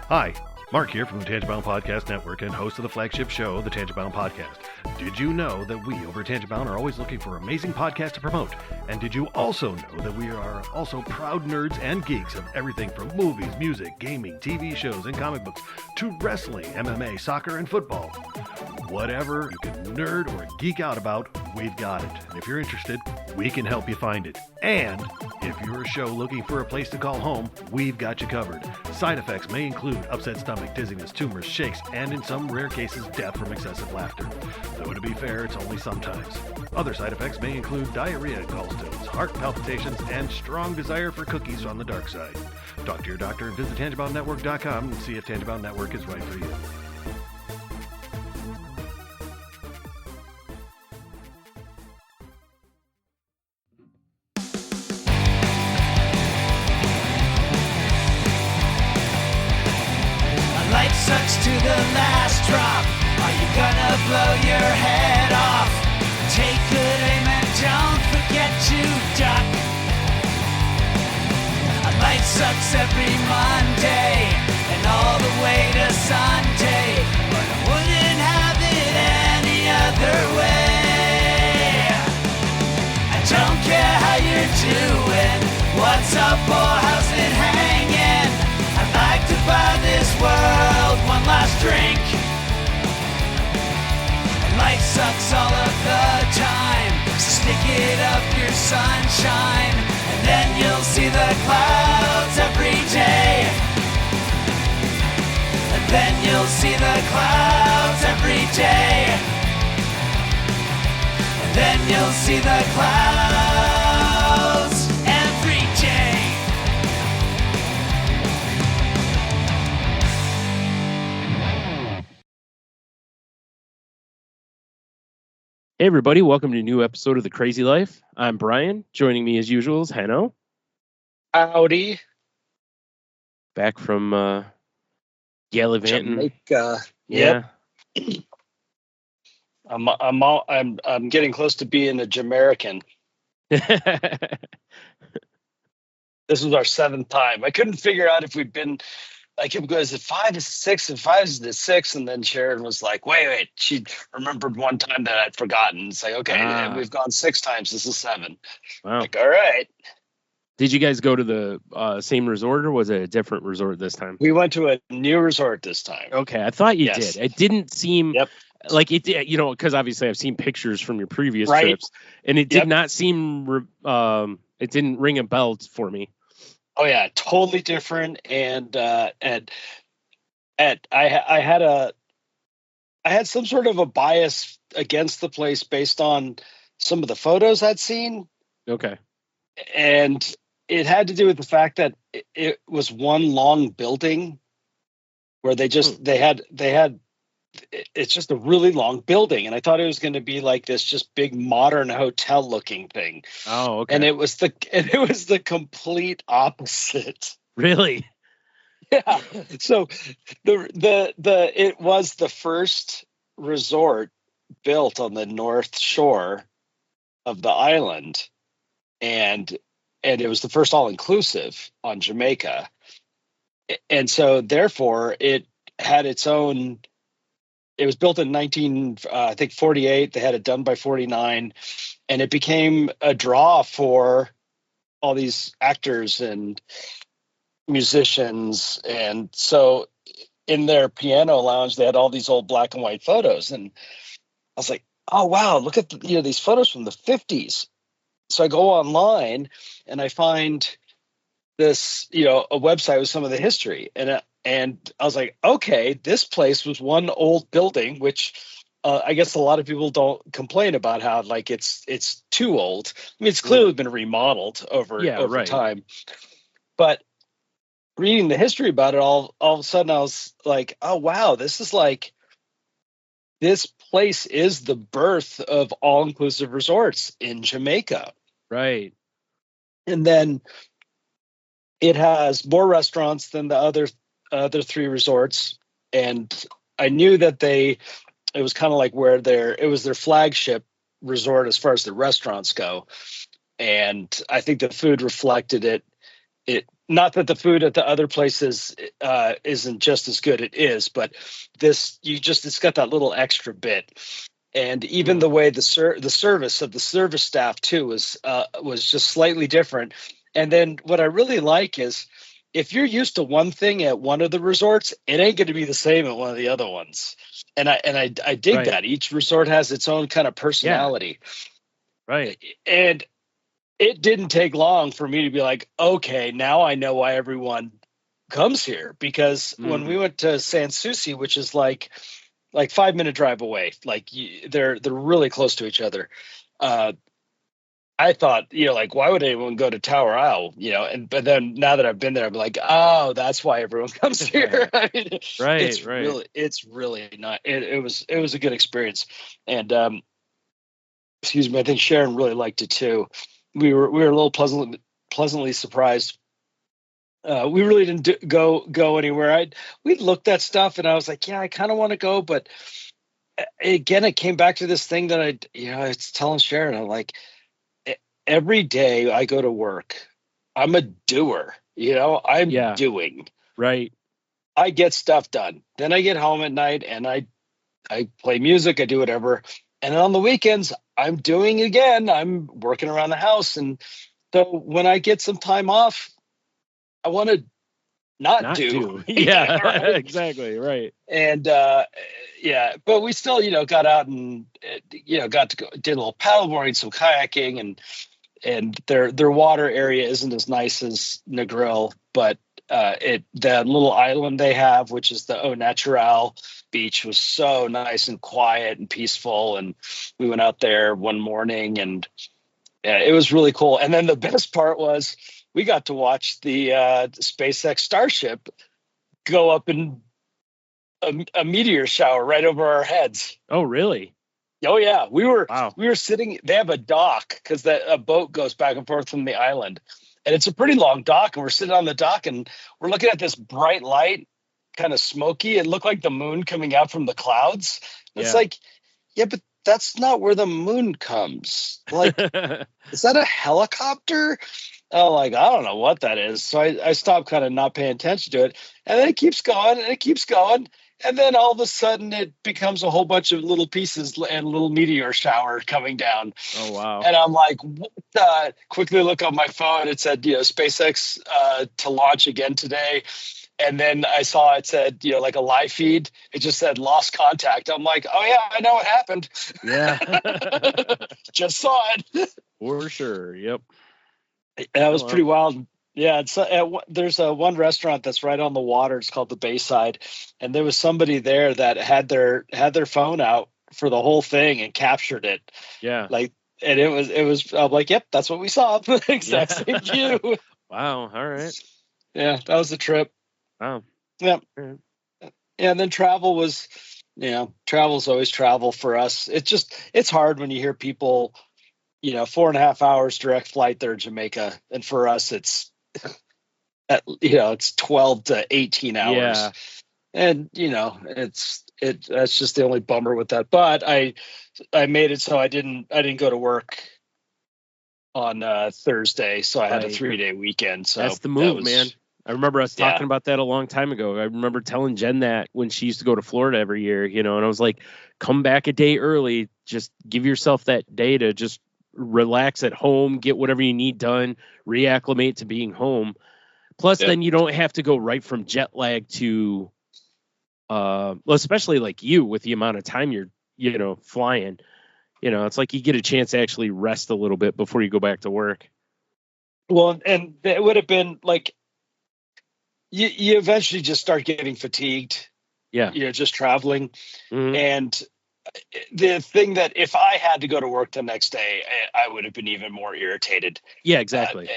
Hi, Mark here from the Tangent-Bound Podcast Network and host of the flagship show, the Tangent-Bound Podcast. Did you know that we over at Tangent-Bound are always looking for amazing podcasts to promote? And did you also know that we are also proud nerds and geeks of everything from movies, music, gaming, TV shows, and comic books to wrestling, MMA, soccer, and football? Whatever you can nerd or geek out about, we've got it. And if you're interested, we can help you find it. And if you're a show looking for a place to call home, we've got you covered. Side effects may include upset stomach, dizziness, tumors, shakes, and in some rare cases, death from excessive laughter. Though to be fair, it's only sometimes. Other side effects may include diarrhea, gallstones, heart palpitations, and strong desire for cookies on the dark side. Talk to your doctor and visit TangentBoundNetwork.com and see if Tangent-Bound Network is right for you. Sucks to the last drop. Are you gonna blow your head off? Take good aim and don't forget to duck. A life sucks every Monday and all the way to Sunday, but I wouldn't have it any other way. I don't care how you're doing, what's up or how's it hanging. I'd like to buy this world one last drink. Life sucks all of the time, so stick it up your sunshine, and then you'll see the clouds every day. And then you'll see the clouds every day. And then you'll see the clouds every day. Hey everybody, welcome to a new episode of The Crazy Life. I'm Brian. Joining me as usual is Hanno. Howdy. Back from Gallivanting. Jamaica. Yeah. Yep. I'm getting close to being a Jamaican. This was our 7th time. I couldn't figure out if we'd been like, it goes at 5 is 6 and 5 is the 6, and then Sharon was like, wait, she remembered one time that I'd forgotten. It's like, okay, we've gone 6 times, this is 7. Wow. Like, all right. Did you guys go to the same resort, or was it a different resort this time? We went to a new resort this time. Okay, I thought you did. It didn't seem like it did, because obviously I've seen pictures from your previous trips, and it did not seem, it didn't ring a bell for me. Oh yeah, totally different. And I had some sort of a bias against the place based on some of the photos I'd seen. Okay. And it had to do with the fact that it was one long building where it's just a really long building. And I thought it was going to be like this just big modern hotel looking thing. Oh, okay. And it was the complete opposite. Really? Yeah. So it was the first resort built on the North Shore of the island, and it was the first all-inclusive on Jamaica. And so therefore it had its own. It was built in 1948. They had it done by 49, and it became a draw for all these actors and musicians. And so in their piano lounge, they had all these old black and white photos. And I was like, oh, wow, look at these photos from the 50s. So I go online and I find this, a website with some of the history. And I was like, okay, this place was one old building, which I guess a lot of people don't complain about how like it's too old. I mean, it's clearly been remodeled over time. But reading the history about it, all of a sudden I was like, oh, wow, this place is the birth of all-inclusive resorts in Jamaica. Right. And then it has more restaurants than the other 3 resorts, and I knew that it was kind of like it was their flagship resort as far as the restaurants go, and I think the food reflected it not that the food at the other places isn't just as good. It is, but it's got that little extra bit. And even the way the service of the service staff too was just slightly different. And then what I really like is if you're used to one thing at one of the resorts, it ain't going to be the same at one of the other ones. And I dig that. Each resort has its own kind of personality. Yeah. Right. And it didn't take long for me to be like, okay, now I know why everyone comes here. Because when we went to Sans Souci, which is like 5-minute drive away, like they're really close to each other. I thought, like, why would anyone go to Tower Isle? But then now that I've been there, I'm like, oh, that's why everyone comes here. I mean, it's really not. It was a good experience, and excuse me, I think Sharon really liked it too. We were a little pleasantly surprised. We really didn't go anywhere. We looked at stuff, and I was like, yeah, I kind of want to go, but again, it came back to this thing that I was telling Sharon, I'm like, every day I go to work, I'm a doer. I'm doing. Right. I get stuff done. Then I get home at night and I play music. I do whatever. And on the weekends, I'm doing again. I'm working around the house. And so when I get some time off, I want to not do. Yeah, right? Exactly. Right. And but we still, got out and, got to go, did a little paddleboarding, some kayaking, and their water area isn't as nice as Negril, but that little island they have, which is the Au Natural beach, was so nice and quiet and peaceful. And we went out there one morning, and it was really cool. And then the best part was we got to watch the SpaceX Starship go up in a meteor shower right over our heads. Oh, really? Oh yeah, we were sitting. They have a dock because a boat goes back and forth from the island, and it's a pretty long dock. And we're sitting on the dock, and we're looking at this bright light, kind of smoky. It looked like the moon coming out from the clouds. It's like, yeah, but that's not where the moon comes. Like, is that a helicopter? Oh, like, I don't know what that is. So I stopped kind of not paying attention to it, and then it keeps going, and it keeps going. And then all of a sudden it becomes a whole bunch of little pieces and a little meteor shower coming down. Oh, wow. And I'm like, what? Quickly look on my phone. It said, SpaceX to launch again today. And then I saw it said, like a live feed. It just said lost contact. I'm like, oh, yeah, I know what happened. Yeah. Just saw it. For sure. Yep. That was pretty wild. Yeah, there's one restaurant that's right on the water. It's called the Bayside, and there was somebody there that had their phone out for the whole thing and captured it. Yeah, and it was. I'm like, yep, that's what we saw. Exact same view. Wow. All right. Yeah, that was the trip. Wow. Yeah. Yeah, and then travel was, travel's always travel for us. It's hard when you hear people, 4.5 hours direct flight there in Jamaica, and for us it's. It's 12 to 18 hours. Yeah. And that's just the only bummer with that. But I made it so I didn't go to work on Thursday, so I had a 3-day weekend. So that's the move, man. I remember us talking about that a long time ago. I remember telling Jen that when she used to go to Florida every year, and I was like, come back a day early, just give yourself that day to just relax at home, get whatever you need done, reacclimate to being home. Plus, then you don't have to go right from jet lag to, especially like you with the amount of time you're, flying. It's like you get a chance to actually rest a little bit before you go back to work. Well, and it would have been like, you eventually just start getting fatigued. Yeah. Just traveling. Mm-hmm. And the thing that if I had to go to work the next day, I would have been even more irritated. Yeah, exactly.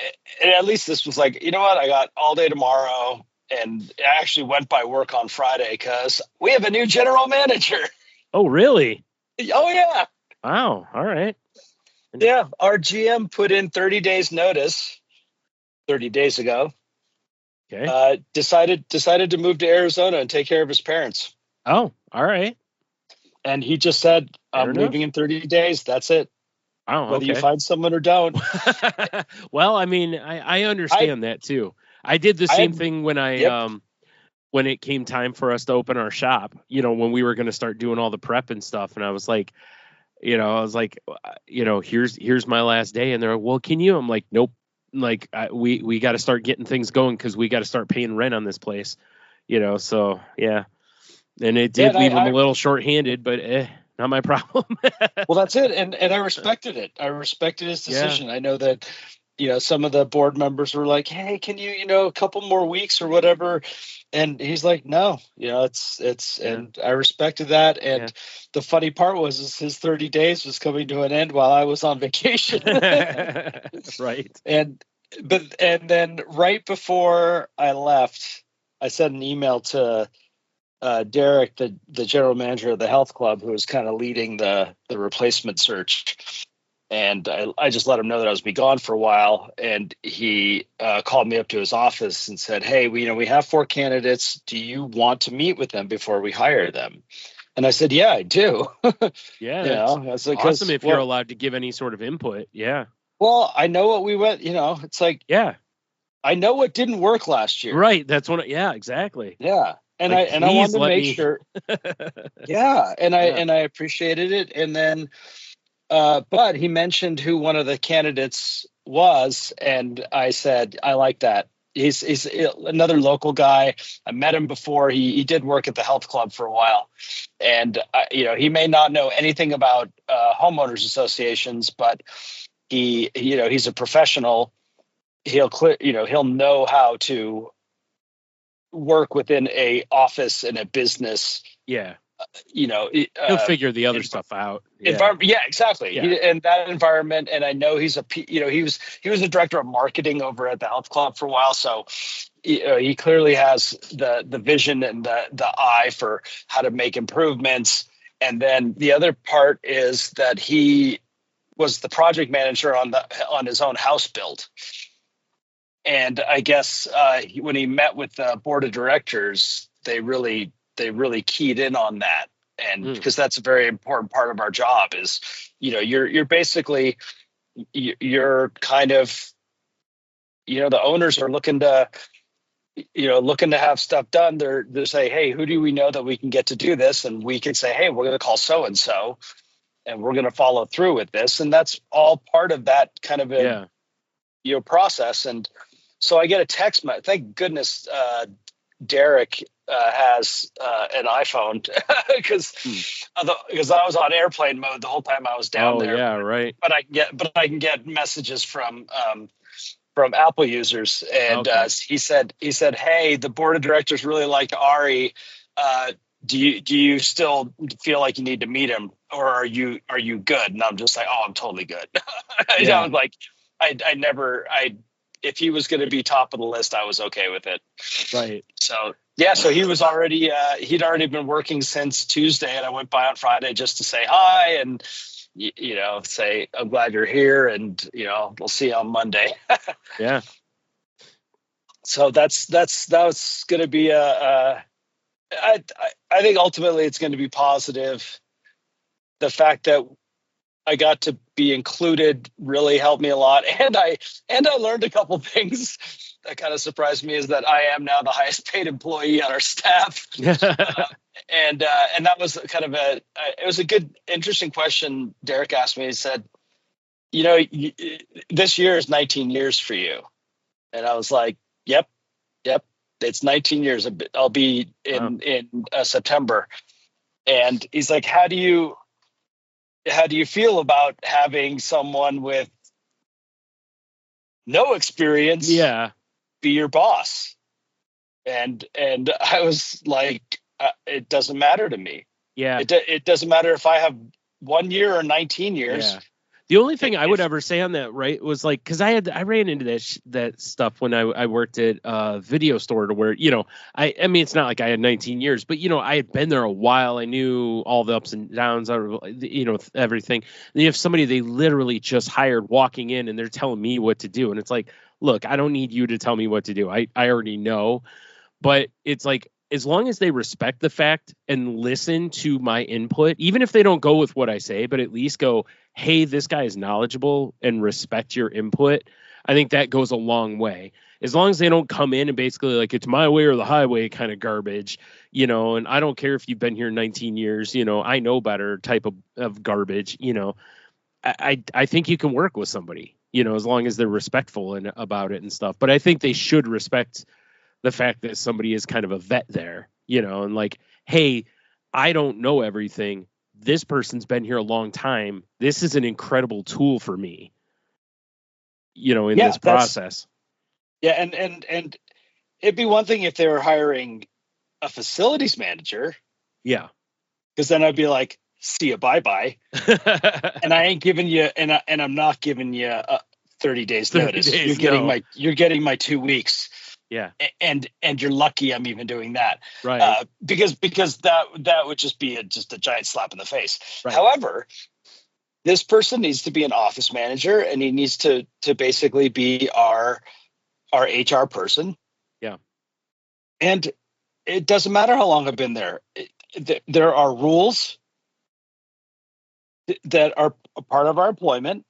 And at least this was like, you know what? I got all day tomorrow, and I actually went by work on Friday because we have a new general manager. Oh, really? Oh, yeah. Wow. All right. Yeah. Our GM put in 30 days notice 30 days ago. Okay. Decided to move to Arizona and take care of his parents. Oh, all right. And he just said, I'm leaving in 30 days. That's it. Oh, whether you find someone or don't. Well, I mean, I understand that too. I did the I same had- thing when Yep. when it came time for us to open our shop, when we were going to start doing all the prep and stuff. And I was like, here's my last day. And they're like, well, can you? I'm like, nope. Like we got to start getting things going because we got to start paying rent on this place, so yeah. And it did leave him a little shorthanded, but not my problem. Well, that's it. And I respected it. I respected his decision. I know that, some of the board members were like, hey, can you, a couple more weeks or whatever? And he's like, no, and I respected that. And the funny part is his 30 days was coming to an end while I was on vacation. Right. And then right before I left, I sent an email to Derek, the general manager of the health club, who was kind of leading the replacement search. And I just let him know that I was be gone for a while. And he called me up to his office and said, hey, we have 4 candidates. Do you want to meet with them before we hire them? And I said, yeah, I do. Yeah. It's awesome if you're allowed to give any sort of input. Yeah. Well, I know what we went, it's like, yeah, I know what didn't work last year. Right. That's what, exactly. Yeah. And I wanted to make sure. Yeah. And I appreciated it. And then, but he mentioned who one of the candidates was. And I said, I like that. He's another local guy. I met him before. He did work at the health club for a while. And, he may not know anything about homeowners associations, but he's a professional. He'll know how to work within a office and a business. Yeah. He'll figure the other stuff out. Yeah, exactly. Yeah. And that environment. And I know he was the director of marketing over at the health club for a while. So he clearly has the vision and the eye for how to make improvements. And then the other part is that he was the project manager on his own house build. And I guess when he met with the board of directors, they really keyed in on that. And because that's a very important part of our job is, you're basically, you're kind of, the owners are looking to have stuff done. They're say, hey, who do we know that we can get to do this? And we can say, hey, we're going to call so-and-so and we're going to follow through with this. And that's all part of that kind of a, process. And so I get a text. Thank goodness Derek has an iPhone because I was on airplane mode the whole time I was down there. Yeah, right. But I can get messages from Apple users, and he said, hey, the board of directors really like Ari. Do you still feel like you need to meet him, or are you good? And I'm just like, oh, I'm totally good. I was like, if he was going to be top of the list, I was okay with it. Right. So so he was already he'd already been working since Tuesday, and I went by on Friday just to say hi and say I'm glad you're here, and we'll see you on Monday. Yeah. So that was going to be I think ultimately it's going to be positive. The fact that I got to be included really helped me a lot. And I learned a couple things that kind of surprised me, is that I am now the highest paid employee on our staff. And that was kind of it was a good, interesting question Derek asked me. He said, this year is 19 years for you. And I was like, yep. It's 19 years. I'll be in September. And he's like, how do you feel about having someone with no experience be your boss? And I was like, it doesn't matter to me. Yeah. It doesn't matter if I have 1 year or 19 years. Yeah. The only thing I would ever say on that, right, was like, because I ran into that stuff when I worked at a video store, to where, I mean, it's not like I had 19 years, but, I had been there a while. I knew all the ups and downs, everything. And you have somebody they literally just hired walking in, and they're telling me what to do. And it's like, look, I don't need you to tell me what to do. I already know. But it's like, as long as they respect the fact and listen to my input, even if they don't go with what I say, but at least go, hey, this guy is knowledgeable, and respect your input, I think that goes a long way. As long as they don't come in and basically like it's my way or the highway kind of garbage, you know, and I don't care if you've been here 19 years, you know, I know better type of garbage, you know, I think you can work with somebody, you know, as long as they're respectful and about it and stuff. But I think they should respect the fact that somebody is kind of a vet there, you know, and like, hey, I don't know everything. This person's been here a long time. This is an incredible tool for me, you know, in this process. Yeah. And it'd be one thing if they were hiring a facilities manager. Yeah. Because then I'd be like, see you, bye-bye. And I ain't giving you, and I'm not giving you 30 days notice. 30 days, you're getting my 2 weeks. Yeah. And you're lucky I'm even doing that. Right. Because that would just be just a giant slap in the face. Right. However, this person needs to be an office manager, and he needs to basically be our HR person. Yeah. And it doesn't matter how long I've been there. There are rules that are a part of our employment.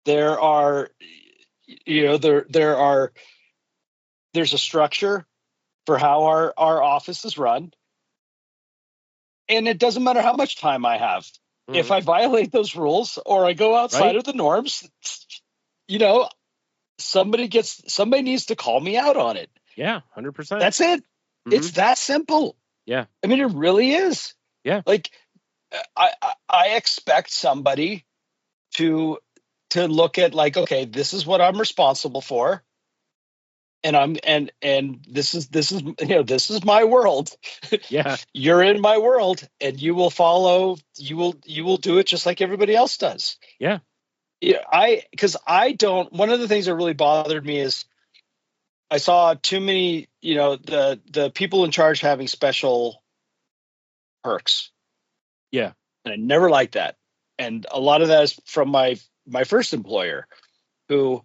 There are, you know, there's a structure for how our office is run. And it doesn't matter how much time I have. Mm-hmm. If I violate those rules or I go outside of the norms, you know, somebody needs to call me out on it. Yeah, 100%. That's it. Mm-hmm. It's that simple. Yeah. I mean, it really is. Yeah. Like I expect somebody to look at like, okay, this is what I'm responsible for. And this is you know, this is my world. Yeah. You're in my world, and you will follow, you will do it just like everybody else does. Yeah. Yeah. One of the things that really bothered me is I saw too many, you know, the people in charge having special perks. Yeah. And I never liked that. And a lot of that is from my first employer, who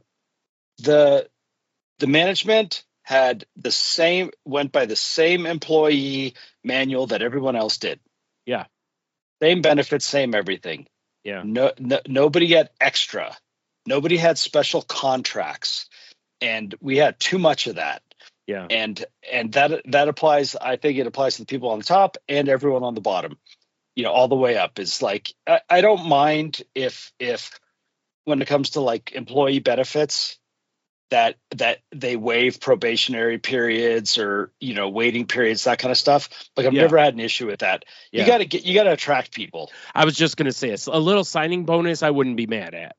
the management went by the same employee manual that everyone else did. Yeah. Same benefits, same everything. Yeah. Nobody had extra. Nobody had special contracts. And we had too much of that. Yeah. And that applies. I think it applies to the people on the top and everyone on the bottom, you know, all the way up. Is like, I don't mind if when it comes to like employee benefits, that they waive probationary periods or, you know, waiting periods, that kind of stuff. Like I've never had an issue with that. Yeah. You got to attract people. I was just going to say a little signing bonus I wouldn't be mad at,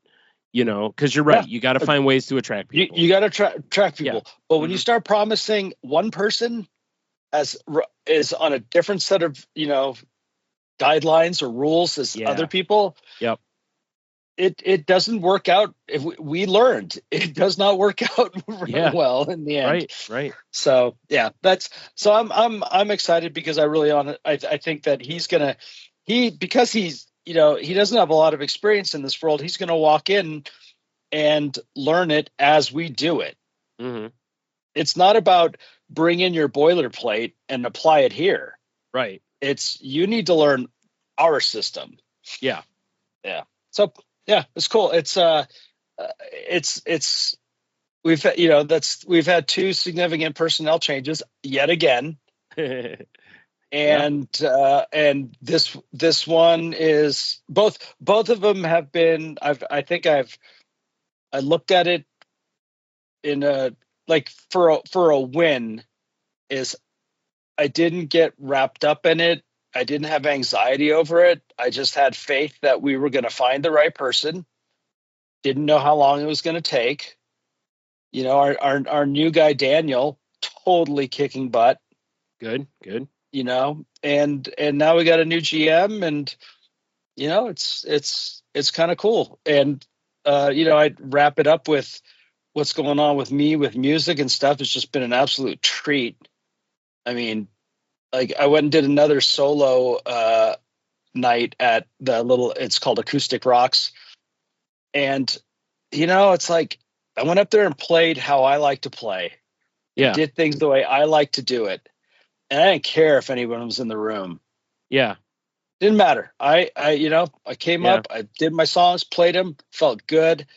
you know, because you're right. Yeah. You got to find ways to attract people. You got to attract people. Yeah. But when you start promising one person is on a different set of, you know, guidelines or rules as other people. Yep. It doesn't work out. If we learned, it does not work out well in the end. Right. So yeah, I'm excited because I think that because he's, you know, he doesn't have a lot of experience in this world. He's going to walk in and learn it as we do it. Mm-hmm. It's not about bring in your boilerplate and apply it here. Right. It's you need to learn our system. Yeah. Yeah. So. Yeah, it's cool. We've had 2 significant personnel changes yet again, and this one is both of them have been. I looked at it in a like for a win is I didn't get wrapped up in it. I didn't have anxiety over it. I just had faith that we were going to find the right person. Didn't know how long it was going to take. You know, our new guy, Daniel, totally kicking butt. Good. You know, and now we got a new GM, and, you know, it's kind of cool. And, you know, I'd wrap it up with what's going on with me with music and stuff. It's just been an absolute treat. I mean, like I went and did another solo night at it's called Acoustic Rocks. And, you know, it's like I went up there and played how I like to play. Yeah. Did things the way I like to do it. And I didn't care if anyone was in the room. Yeah. Didn't matter. I came up, I did my songs, played them, felt good.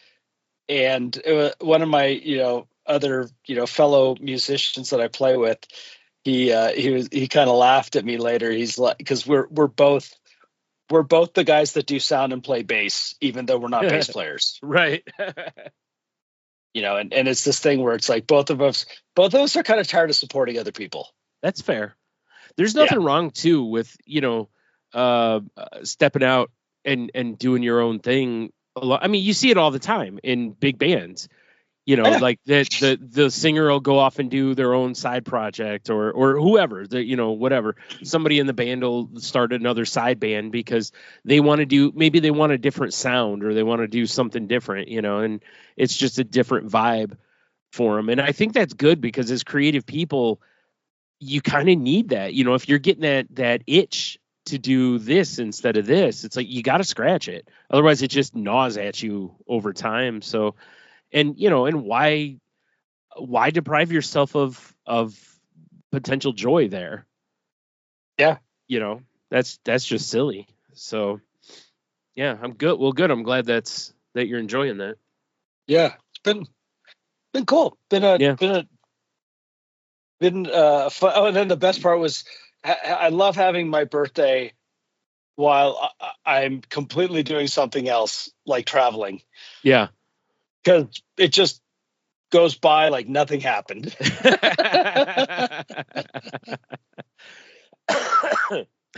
and one of my other fellow musicians that I play with, he kind of laughed at me later. He's like, because we're both the guys that do sound and play bass, even though we're not bass players. Right. And it's this thing where it's like both of us are kind of tired of supporting other people. That's fair. There's nothing wrong too with, stepping out and doing your own thing. I mean, you see it all the time in big bands, like the singer will go off and do their own side project or whoever, whatever. Somebody in the band will start another side band because maybe they want a different sound or they want to do something different, and it's just a different vibe for them. And I think that's good because as creative people, you kind of need that, if you're getting that itch to do this instead of this, it's like, you got to scratch it. Otherwise it just gnaws at you over time. So, and why deprive yourself of potential joy there? Yeah. That's just silly. So yeah, I'm good. Well, good. I'm glad that you're enjoying that. Yeah. It's been cool. Been fun. Oh, and then the best part was I love having my birthday while I'm completely doing something else, like traveling. Yeah. Because it just goes by like nothing happened.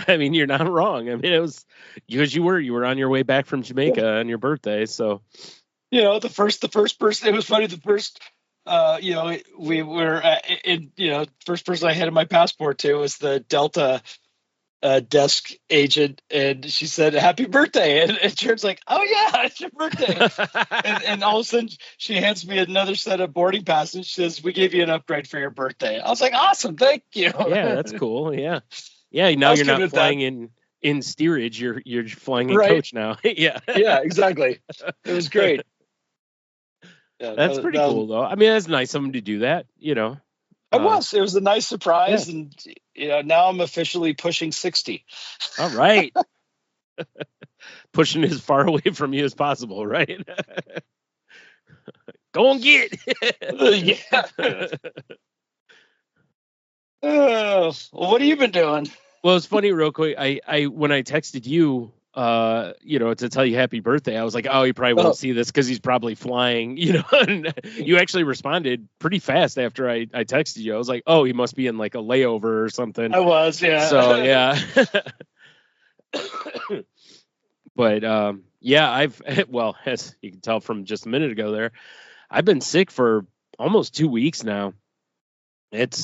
I mean, you're not wrong. I mean, it was because you were on your way back from Jamaica on your birthday. So, the first person, it was funny. The first, we were first person I had in my passport to was the Delta desk agent, and she said, "Happy birthday!" And Jared's like, "Oh yeah, it's your birthday!" and all of a sudden, she hands me another set of boarding passes. And she says, "We gave you an upgrade for your birthday." I was like, "Awesome, thank you." Yeah, that's cool. Yeah. Now you're not flying in steerage. You're flying in coach now. Yeah. Yeah, exactly. It was great. Yeah, that's pretty cool, though. I mean, that's nice of them to do that. It was a nice surprise, and now I'm officially pushing 60. All right. Pushing as far away from you as possible, right? Go and get. Yeah. Well, what have you been doing? Well, it's funny, real quick. I when I texted you, to tell you happy birthday, I was like, oh, he probably won't see this because he's probably flying, And you actually responded pretty fast after I texted you. I was like, oh, he must be in like a layover or something. I was, yeah. So yeah. But as you can tell from just a minute ago there, I've been sick for almost 2 weeks now. It's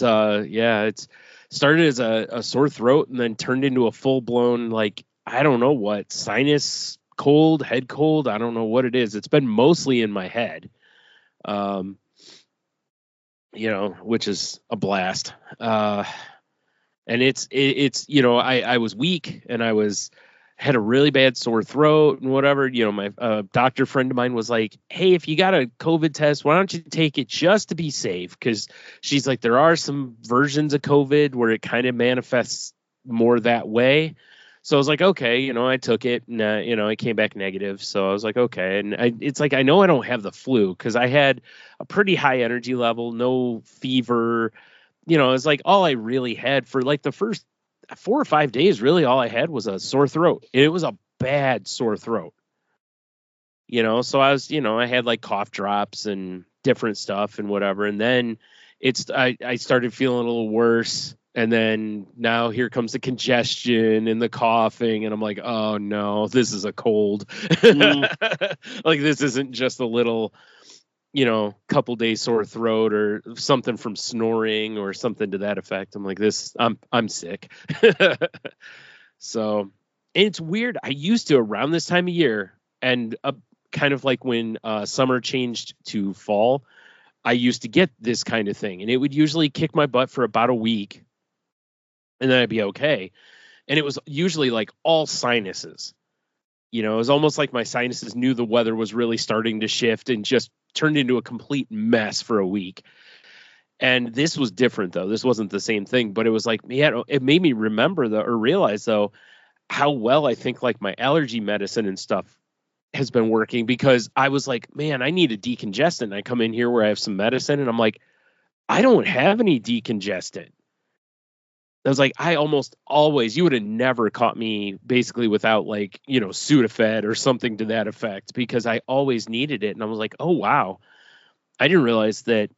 started as a sore throat and then turned into a full blown, like, I don't know what, sinus cold, head cold. I don't know what it is. It's been mostly in my head, which is a blast. And it's I was weak and had a really bad sore throat and whatever. My doctor friend of mine was like, hey, if you got a COVID test, why don't you take it just to be safe? Because she's like, there are some versions of COVID where it kind of manifests more that way. So I was like, okay, I took it and, I came back negative. So I was like, okay. And it's like, I know I don't have the flu because I had a pretty high energy level, no fever. It's like all I really had for like the first 4 or 5 days, really all I had was a sore throat. It was a bad sore throat. So I was, I had like cough drops and different stuff and whatever. And then I started feeling a little worse. And then now here comes the congestion and the coughing. And I'm like, oh no, this is a cold. Like this isn't just a little, couple days sore throat or something from snoring or something to that effect. I'm like, I'm sick. So it's weird. I used to around this time of year and kind of like when summer changed to fall, I used to get this kind of thing and it would usually kick my butt for about a week. And then I'd be okay. And it was usually like all sinuses. It was almost like my sinuses knew the weather was really starting to shift and just turned into a complete mess for a week. And this was different, though. This wasn't the same thing. But it was like, man, it made me remember realize, though, how well I think like my allergy medicine and stuff has been working, because I was like, man, I need a decongestant. I come in here where I have some medicine and I'm like, I don't have any decongestant. I was like, I almost always, you would have never caught me basically without like, Sudafed or something to that effect, because I always needed it. And I was like, oh, wow. I didn't realize that,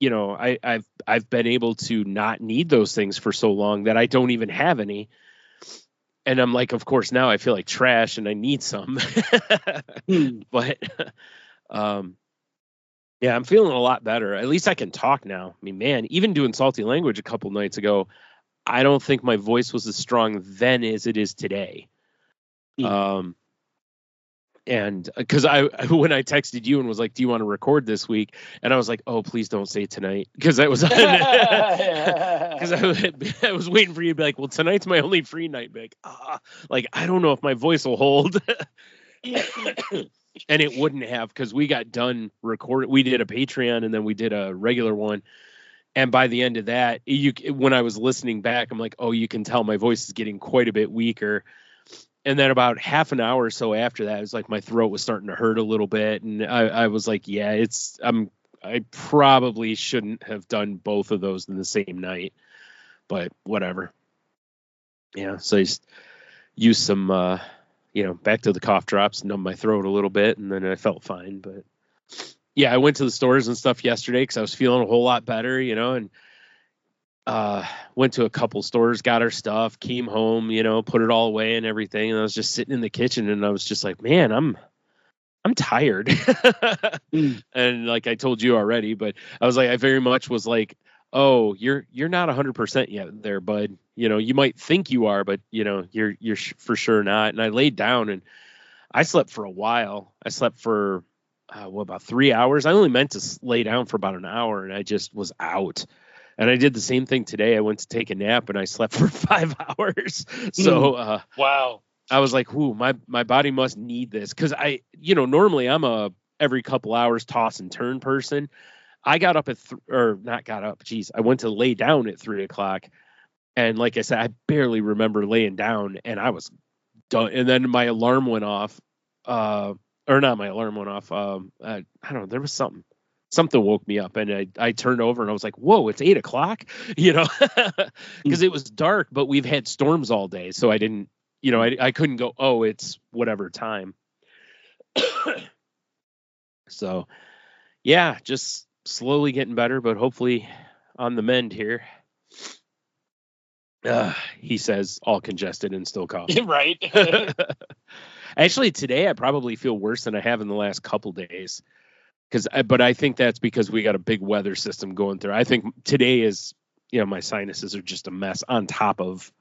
I've been able to not need those things for so long that I don't even have any. And I'm like, of course, now I feel like trash and I need some. But yeah, I'm feeling a lot better. At least I can talk now. I mean, man, even doing Salty Language a couple nights ago, I don't think my voice was as strong then as it is today. And because when I texted you and was like, do you want to record this week? And I was like, oh, please don't say tonight. Because I was because I was waiting for you to be like, well, tonight's my only free night. Be like, I don't know if my voice will hold. And it wouldn't have, because we got done recording. We did a Patreon and then we did a regular one. And by the end of that, when I was listening back, I'm like, oh, you can tell my voice is getting quite a bit weaker. And then about half an hour or so after that, it was like my throat was starting to hurt a little bit. And I was like, yeah, I probably shouldn't have done both of those in the same night, but whatever. Yeah. So I just used some, back to the cough drops, numb my throat a little bit. And then I felt fine. But yeah, I went to the stores and stuff yesterday because I was feeling a whole lot better, and went to a couple stores, got our stuff, came home, put it all away and everything. And I was just sitting in the kitchen and I was just like, man, I'm tired. And like I told you already, but I was like, I very much was like, oh, you're not 100% yet there, bud. You might think you are, but you're for sure not. And I laid down and I slept for a while. I slept for about 3 hours. I only meant to lay down for about an hour and I just was out. And I did the same thing today. I went to take a nap and I slept for 5 hours. So, wow. I was like, ooh, my body must need this. Cause normally I'm a every couple hours toss and turn person. I got up I went to lay down at 3:00. And like I said, I barely remember laying down and I was done. And then my alarm went off, or not my alarm went off. I don't know. There was something woke me up and I turned over and I was like, whoa, it's 8:00, because it was dark, but we've had storms all day. So I didn't, I couldn't go, oh, it's whatever time. So yeah, just slowly getting better, but hopefully on the mend here. He says, all congested and still coughing. Right. Actually, today I probably feel worse than I have in the last couple days. But I think that's because we got a big weather system going through. I think today is, my sinuses are just a mess on top of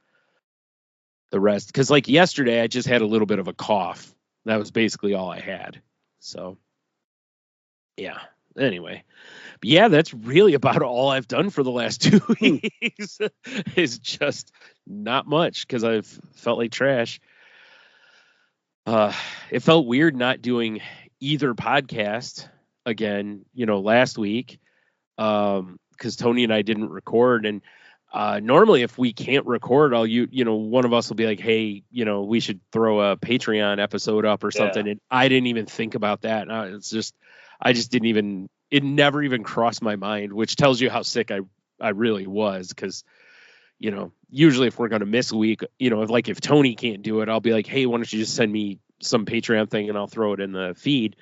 the rest. Because like yesterday, I just had a little bit of a cough. That was basically all I had. So, yeah. Anyway, but yeah, that's really about all I've done for the last 2 weeks. Is just not much because I've felt like trash. It felt weird not doing either podcast again, last week, because Tony and I didn't record. And normally if we can't record, one of us will be like, hey, we should throw a Patreon episode up or something. Yeah. And I didn't even think about that. It never even crossed my mind, which tells you how sick I really was. Cause usually if we're going to miss a week, if Tony can't do it, I'll be like, hey, why don't you just send me some Patreon thing and I'll throw it in the feed.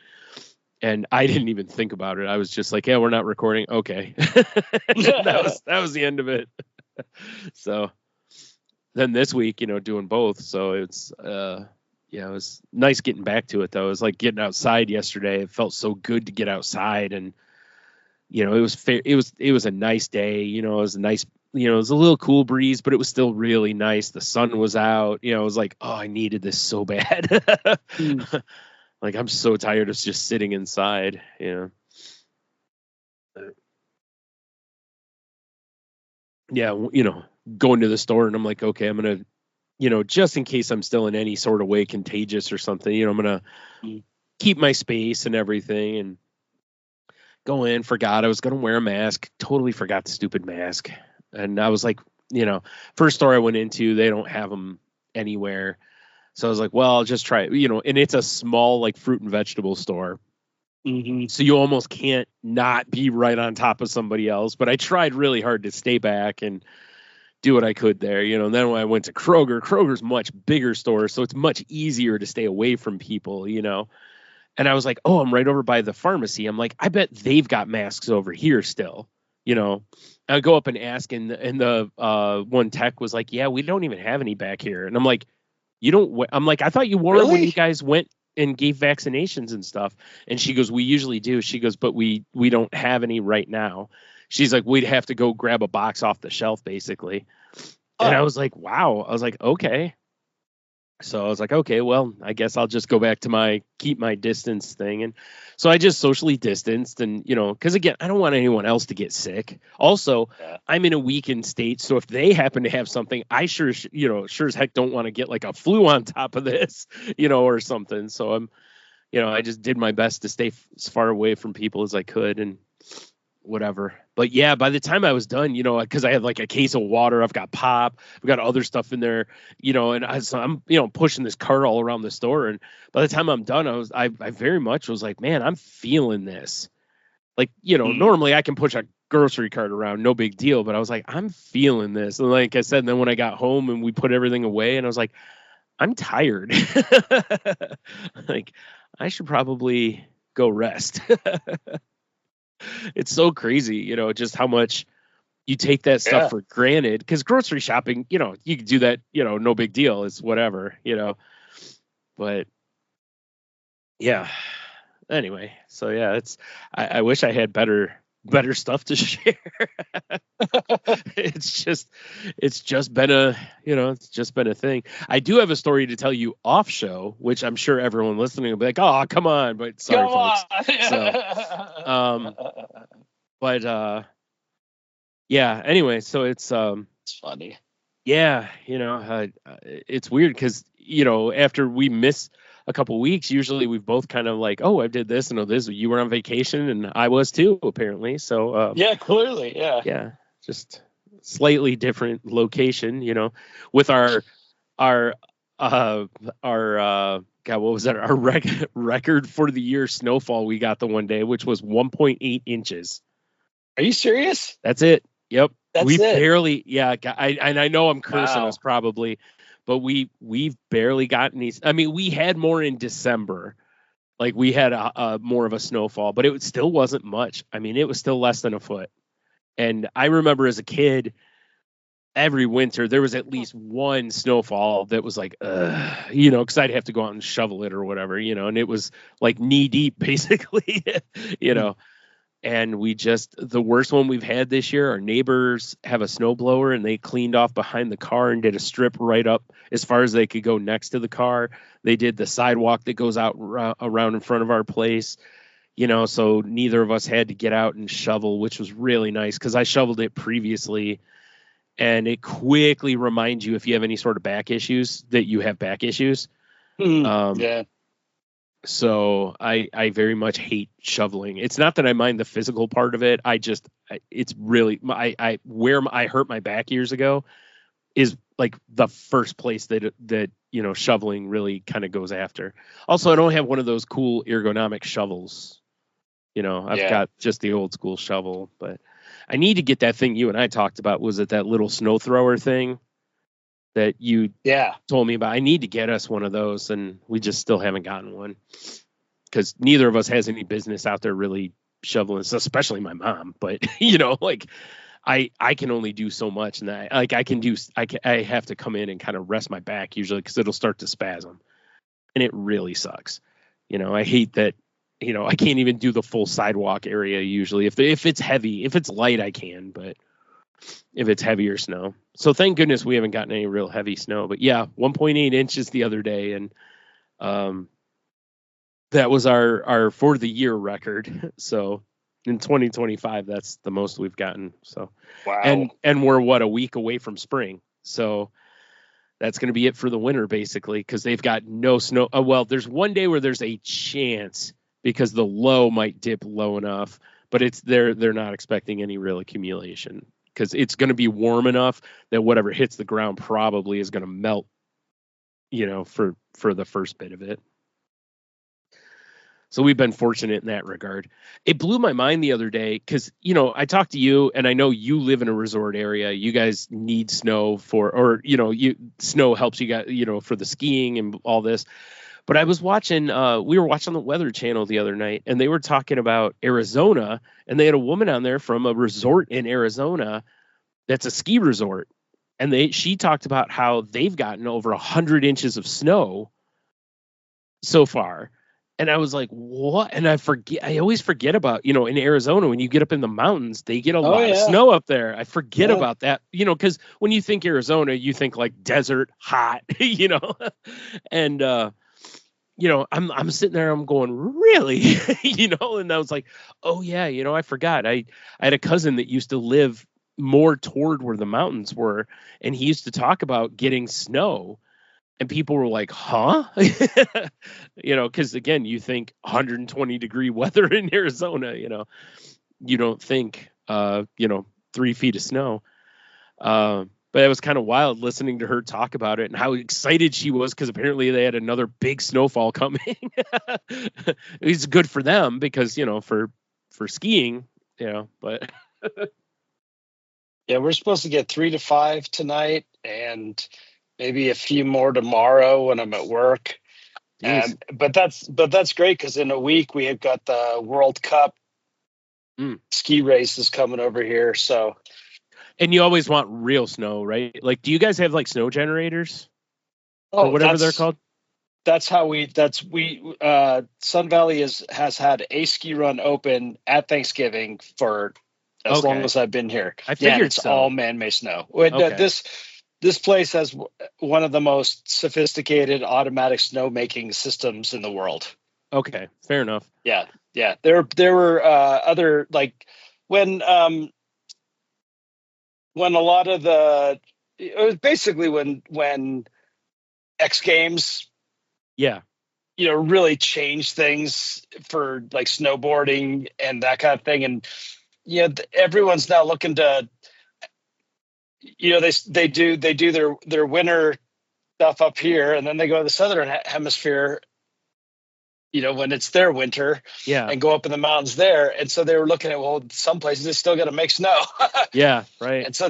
And I didn't even think about it. I was just like, yeah, we're not recording. Okay. that was the end of it. So then this week, doing both. So it's, it was nice getting back to it though. It was like getting outside yesterday. It felt so good to get outside and, it was fair. It was a nice day. It was a nice, it was a little cool breeze, but it was still really nice. The sun was out, it was like, oh, I needed this so bad. Like, I'm so tired of just sitting inside, Yeah, going to the store and I'm like, okay, I'm going to, just in case I'm still in any sort of way contagious or something, I'm going to keep my space and everything and go in. Forgot I was going to wear a mask. Totally forgot the stupid mask. And I was like, first store I went into, they don't have them anywhere. So I was like, well, I'll just try it, and it's a small like fruit and vegetable store. Mm-hmm. So you almost can't not be right on top of somebody else. But I tried really hard to stay back and do what I could there, And then when I went to Kroger's much bigger store, so it's much easier to stay away from people, And I was like, oh, I'm right over by the pharmacy. I'm like, I bet they've got masks over here still, I go up and ask, and the one tech was like, yeah, we don't even have any back here. And I'm like, you don't? I'm like, I thought you wore them when you guys went and gave vaccinations and stuff. And she goes, we usually do. She goes, but we don't have any right now. She's like, we'd have to go grab a box off the shelf, basically. And I was like, wow. I was like, okay. So I was like, okay, well, I guess I'll just go back to keep my distance thing. And so I just socially distanced and, because again, I don't want anyone else to get sick. Also, I'm in a weakened state. So if they happen to have something, I sure as heck don't want to get like a flu on top of this, or something. So I'm, I just did my best to stay as far away from people as I could and whatever. But yeah, by the time I was done, because I had like a case of water, I've got pop, I've got other stuff in there, and I'm pushing this cart all around the store. And by the time I'm done, I very much was like, man, I'm feeling this. Like, normally I can push a grocery cart around, no big deal. But I was like, I'm feeling this. And like I said, then when I got home and we put everything away, and I was like, I'm tired. Like, I should probably go rest. It's so crazy, just how much you take that stuff for granted. Because grocery shopping, you can do that, no big deal. It's whatever, But yeah. Anyway, so yeah, I wish I had better stuff to share. It's just been a thing. I do have a story to tell you off show, which I'm sure everyone listening will be like, oh, come on, but sorry, folks. So, yeah, anyway, so it's funny. Yeah, it's weird because, after we miss a couple weeks, usually we've both kind of like, oh, I did this and this. You were on vacation and I was too, apparently. So clearly, yeah, just slightly different location, with our God, what was that? Our record for the year snowfall we got the one day, which was 1.8 inches. Are you serious? That's it. Yep. That's it. Barely, yeah. I know I'm cursing us probably, but we've barely gotten these. I mean, we had more in December, like we had a more of a snowfall, but it still wasn't much. I mean, it was still less than a foot. And I remember as a kid, every winter there was at least one snowfall that was like, because I'd have to go out and shovel it or whatever, and it was like knee deep basically, And the worst one we've had this year, our neighbors have a snowblower and they cleaned off behind the car and did a strip right up as far as they could go next to the car. They did the sidewalk that goes out around in front of our place, so neither of us had to get out and shovel, which was really nice because I shoveled it previously. And it quickly reminds you if you have any sort of back issues that you have back issues. Yeah. So I very much hate shoveling. It's not that I mind the physical part of it. It's really where I hurt my back years ago is like the first place that shoveling really kind of goes after. Also, I don't have one of those cool ergonomic shovels. I've got just the old school shovel, but I need to get that thing you and I talked about. Was it that little snow thrower thing that you told me about? I need to get us one of those, and we just still haven't gotten one because neither of us has any business out there really shoveling, especially my mom. But like I can only do so much, and I have to come in and kind of rest my back usually because it'll start to spasm, and it really sucks. I hate that. I can't even do the full sidewalk area usually. If it's heavy, if it's light, I can, but if it's heavier snow. So thank goodness we haven't gotten any real heavy snow. But yeah, 1.8 inches the other day, and that was our for the year record. So in 2025, that's the most we've gotten. So wow. And we're a week away from spring. So that's going to be it for the winter basically because they've got no snow. Well, there's one day where there's a chance because the low might dip low enough, but they're not expecting any real accumulation because it's going to be warm enough that whatever hits the ground probably is going to melt, for the first bit of it. So we've been fortunate in that regard. It blew my mind the other day because, I talked to you and I know you live in a resort area. You guys need snow snow helps you guys, for the skiing and all this. But I was watching, we were watching the Weather Channel the other night and they were talking about Arizona and they had a woman on there from a resort in Arizona that's a ski resort. And she talked about how they've gotten over 100 inches of snow so far. And I was like, what? And I always forget about, in Arizona, when you get up in the mountains, they get a lot of snow up there. I forget about that, because when you think Arizona, you think like desert, hot, and, I'm sitting there, I'm going, really, and I was like, oh yeah, I forgot. I had a cousin that used to live more toward where the mountains were, and he used to talk about getting snow. And people were like, huh? Because again, you think 120 degree weather in Arizona, you don't think, 3 feet of snow. But it was kind of wild listening to her talk about it and how excited she was because apparently they had another big snowfall coming. It's good for them because, for skiing, but. Yeah, we're supposed to get 3 to 5 tonight and maybe a few more tomorrow when I'm at work. But that's great because in a week we have got the World Cup ski races coming over here. So, and you always want real snow, right? Like, do you guys have like snow generators or whatever they're called? That's how Sun Valley has had a ski run open at Thanksgiving for as long as I've been here. I figured it's all man-made snow. This place has one of the most sophisticated automatic snowmaking systems in the world. Okay, fair enough. Yeah. There were other like when a lot of it was basically when X Games, really changed things for like snowboarding and that kind of thing, and everyone's now looking to. They do their winter stuff up here, and then they go to the southern hemisphere, when it's their winter, and go up in the mountains there. And so they were looking at, some places they still got to make snow. Yeah, right. And so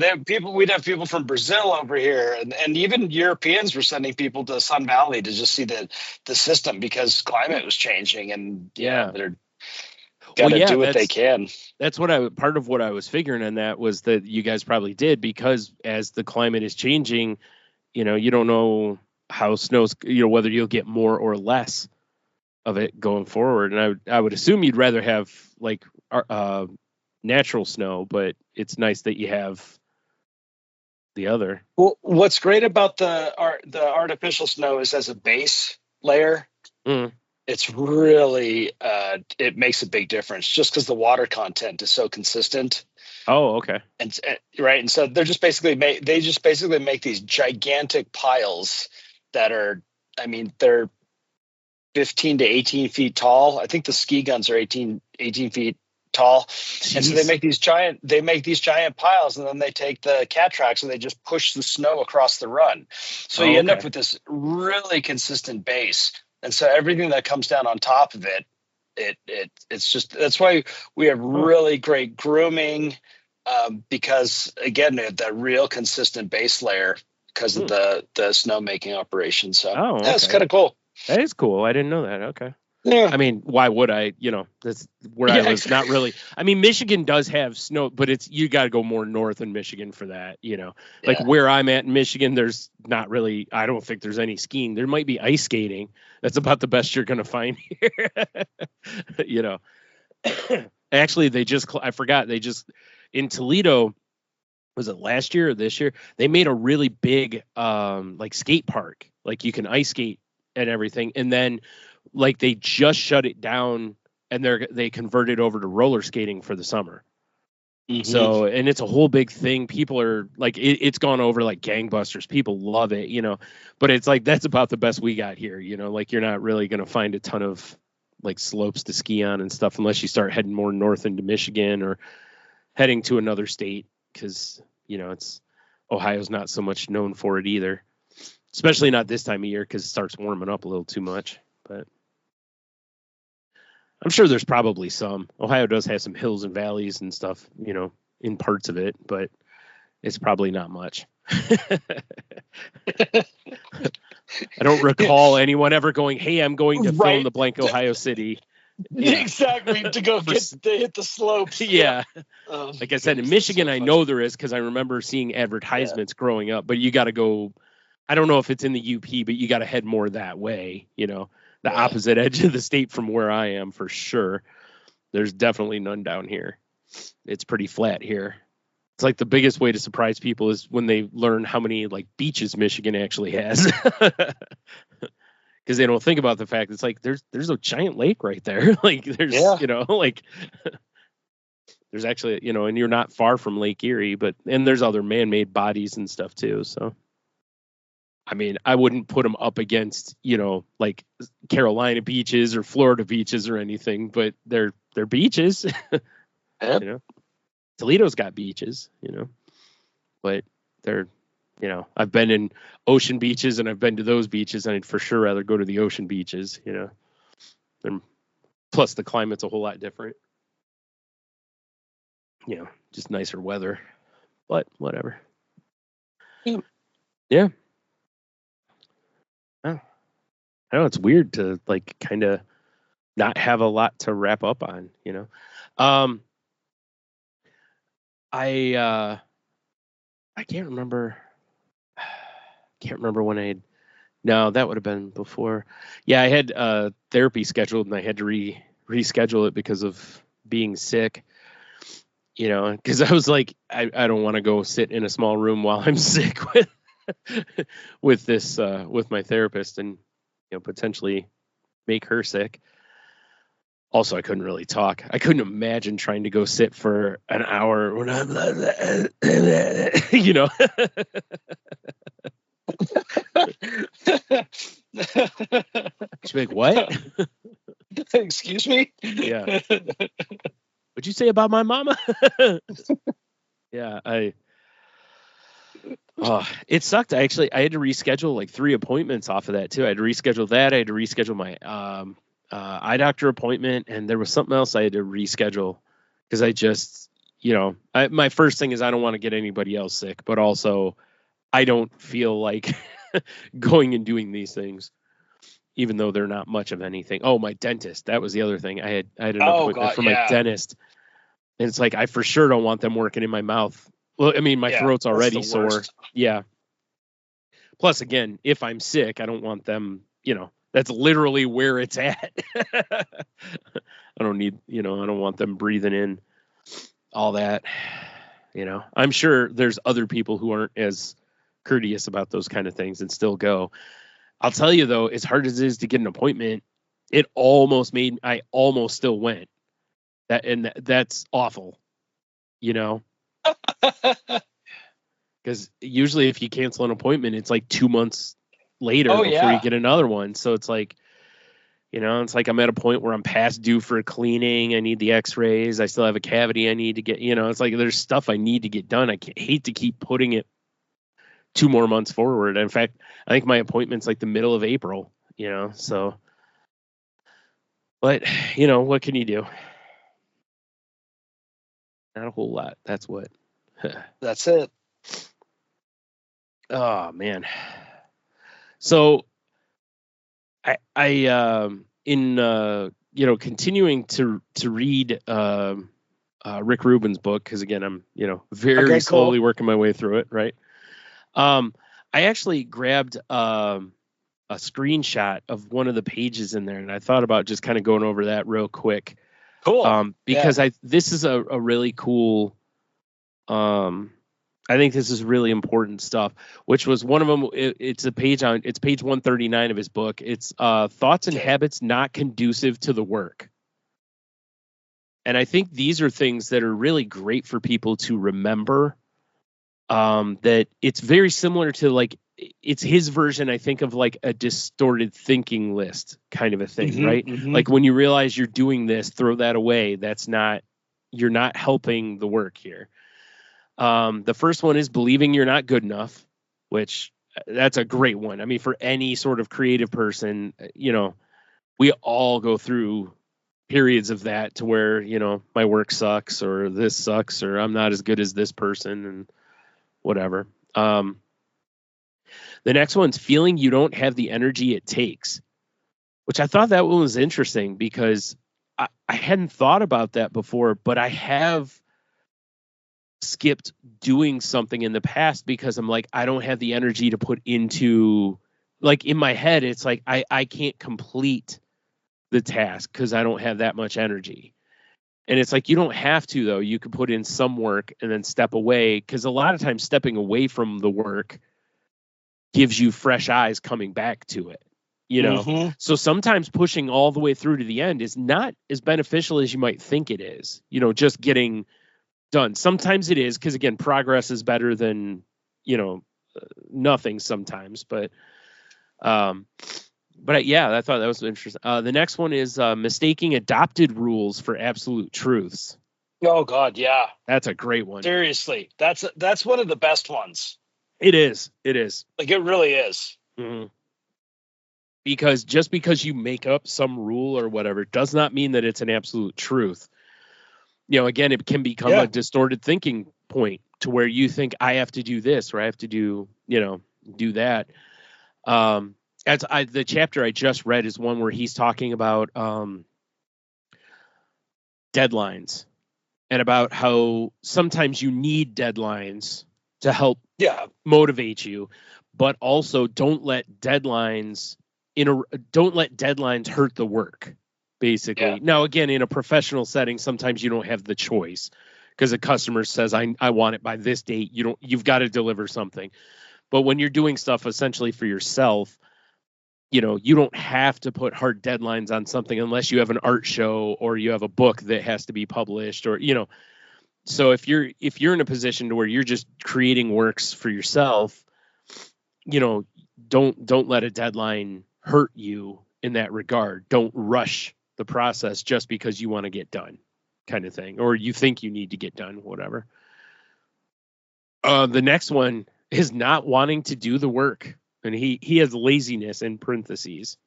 we'd have people from Brazil over here, and even Europeans were sending people to Sun Valley to just see the system because climate was changing, and they're gotta do what they can. That's part of what I was figuring on that was that you guys probably did because as the climate is changing, you don't know how snow's, whether you'll get more or less of it going forward. And I would assume you'd rather have like natural snow, but it's nice that you have the other. Well, what's great about the artificial snow is as a base layer, it's really it makes a big difference just because the water content is so consistent. Oh, okay. And right, and so they're just basically make these gigantic piles that are, they're 15 to 18 feet tall. I think the ski guns are 18 feet tall. Jeez. And so they make these giant piles, and then they take the cat tracks and they just push the snow across the run. So you end up with this really consistent base. And so everything that comes down on top of it's just, that's why we have really great grooming, because again, that real consistent base layer because of the snowmaking operation. So that's kind of cool. That is cool. I didn't know that. Okay. Yeah. Why would I? That's where I was not really. Michigan does have snow, but you got to go more north in Michigan for that. Like where I'm at in Michigan, there's not really. I don't think there's any skiing. There might be ice skating. That's about the best you're gonna find here. Actually, I forgot. They just in Toledo. Was it last year or this year? They made a really big like skate park. Like you can ice skate and everything, and then. Like they just shut it down and they converted over to roller skating for the summer. Mm-hmm. So, and it's a whole big thing. People are like, it's gone over like gangbusters. People love it, but it's like, that's about the best we got here. Like you're not really going to find a ton of like slopes to ski on and stuff unless you start heading more north into Michigan or heading to another state. Cause it's Ohio's not so much known for it either. especially not this time of year because it starts warming up a little too much. But I'm sure there's probably some. Ohio does have some hills and valleys and stuff, in parts of it, but it's probably not much. I don't recall anyone ever going, "Hey, I'm going to fill in the blank Ohio City." Exactly, to go to hit the slopes. Yeah. Like I said, in Michigan, I know there is because I remember seeing advertisements growing up, but you got to go. I don't know if it's in the UP, but you got to head more that way, the opposite edge of the state from where I am for sure. There's definitely none down here. It's pretty flat here. It's like the biggest way to surprise people is when they learn how many like beaches Michigan actually has. Because they don't think about the fact it's like there's a giant lake right there. Like there's there's actually, and you're not far from Lake Erie, and there's other man-made bodies and stuff too. So I mean, I wouldn't put them up against, like Carolina beaches or Florida beaches or anything, but they're beaches. Yep. Toledo's got beaches, but they're, I've been in ocean beaches and I've been to those beaches, and I'd for sure rather go to the ocean beaches, and plus the climate's a whole lot different, just nicer weather, but whatever. Yeah. Oh. I know it's weird to like kind of not have a lot to wrap up on, I can't remember. When no, that would have been before. Yeah, I had therapy scheduled and I had to reschedule it because of being sick. Because I was like, I don't want to go sit in a small room while I'm sick with this with my therapist and potentially make her sick. Also, I couldn't really talk. I couldn't imagine trying to go sit for an hour when I'm She's like, what? Excuse me? Yeah. What'd you say about my mama? Yeah, it sucked. I had to reschedule like 3 appointments off of that too. I had to reschedule that. I had to reschedule my eye doctor appointment, and there was something else I had to reschedule because I just, my first thing is I don't want to get anybody else sick, but also I don't feel like going and doing these things, even though they're not much of anything. Oh, my dentist. That was the other thing. I had an appointment for my dentist, and it's like I for sure don't want them working in my mouth. Well, I mean, my throat's already sore. Yeah. Plus, again, if I'm sick, I don't want them, that's literally where it's at. I don't want them breathing in all that. I'm sure there's other people who aren't as courteous about those kind of things and still go. I'll tell you, though, as hard as it is to get an appointment, I almost still went. That's awful, because usually if you cancel an appointment, it's like 2 months later before you get another one. So it's like, it's like I'm at a point where I'm past due for a cleaning. I need the x-rays. I still have a cavity I need to get, it's like there's stuff I need to get done. I hate to keep putting it 2 more months forward. In fact, I think my appointment's like the middle of April, so, but what can you do? Not a whole lot. That's what. That's it. Oh man. So I continuing to read Rick Rubin's book, because again I'm very slowly working my way through it, right? I actually grabbed a screenshot of one of the pages in there, and I thought about just kind of going over that real quick. Cool. Because this is a really cool I think this is really important stuff, which was one of them. It's page 139 of his book. It's thoughts and habits not conducive to the work. And I think these are things that are really great for people to remember, that it's very similar to like, it's his version, I think, of like a distorted thinking list kind of a thing, right? Mm-hmm. Like when you realize you're doing this, throw that away. You're not helping the work here. The first one is believing you're not good enough, which that's a great one. I mean, for any sort of creative person, we all go through periods of that to where, my work sucks or this sucks or I'm not as good as this person and whatever. The next one's feeling you don't have the energy it takes, which I thought that one was interesting because I hadn't thought about that before, but I have skipped doing something in the past because I'm like, I don't have the energy to put into, like, in my head, it's like, I can't complete the task because I don't have that much energy. And it's like, you don't have to, though. You can put in some work and then step away, because a lot of times stepping away from the work gives you fresh eyes coming back to it, Mm-hmm. So sometimes pushing all the way through to the end is not as beneficial as you might think it is, just getting done. Sometimes it is, because again, progress is better than, nothing sometimes, but yeah, I thought that was interesting. The next one is mistaking adopted rules for absolute truths. Oh God, yeah. That's a great one. Seriously, that's one of the best ones. It is. Like, it really is. Mm-hmm. Because just because you make up some rule or whatever does not mean that it's an absolute truth. Again, it can become a distorted thinking point to where you think I have to do this or I have to do, do that. The chapter I just read is one where he's talking about deadlines and about how sometimes you need deadlines to help motivate you, but also don't let deadlines hurt the work. Basically. Yeah. Now, again, in a professional setting, sometimes you don't have the choice because a customer says, I want it by this date. You've got to deliver something. But when you're doing stuff essentially for yourself, you don't have to put hard deadlines on something unless you have an art show or you have a book that has to be published or, so if you're in a position to where you're just creating works for yourself, don't let a deadline hurt you in that regard. Don't rush the process just because you want to get done, kind of thing, or you think you need to get done, whatever. The next one is not wanting to do the work, and he has laziness in parentheses.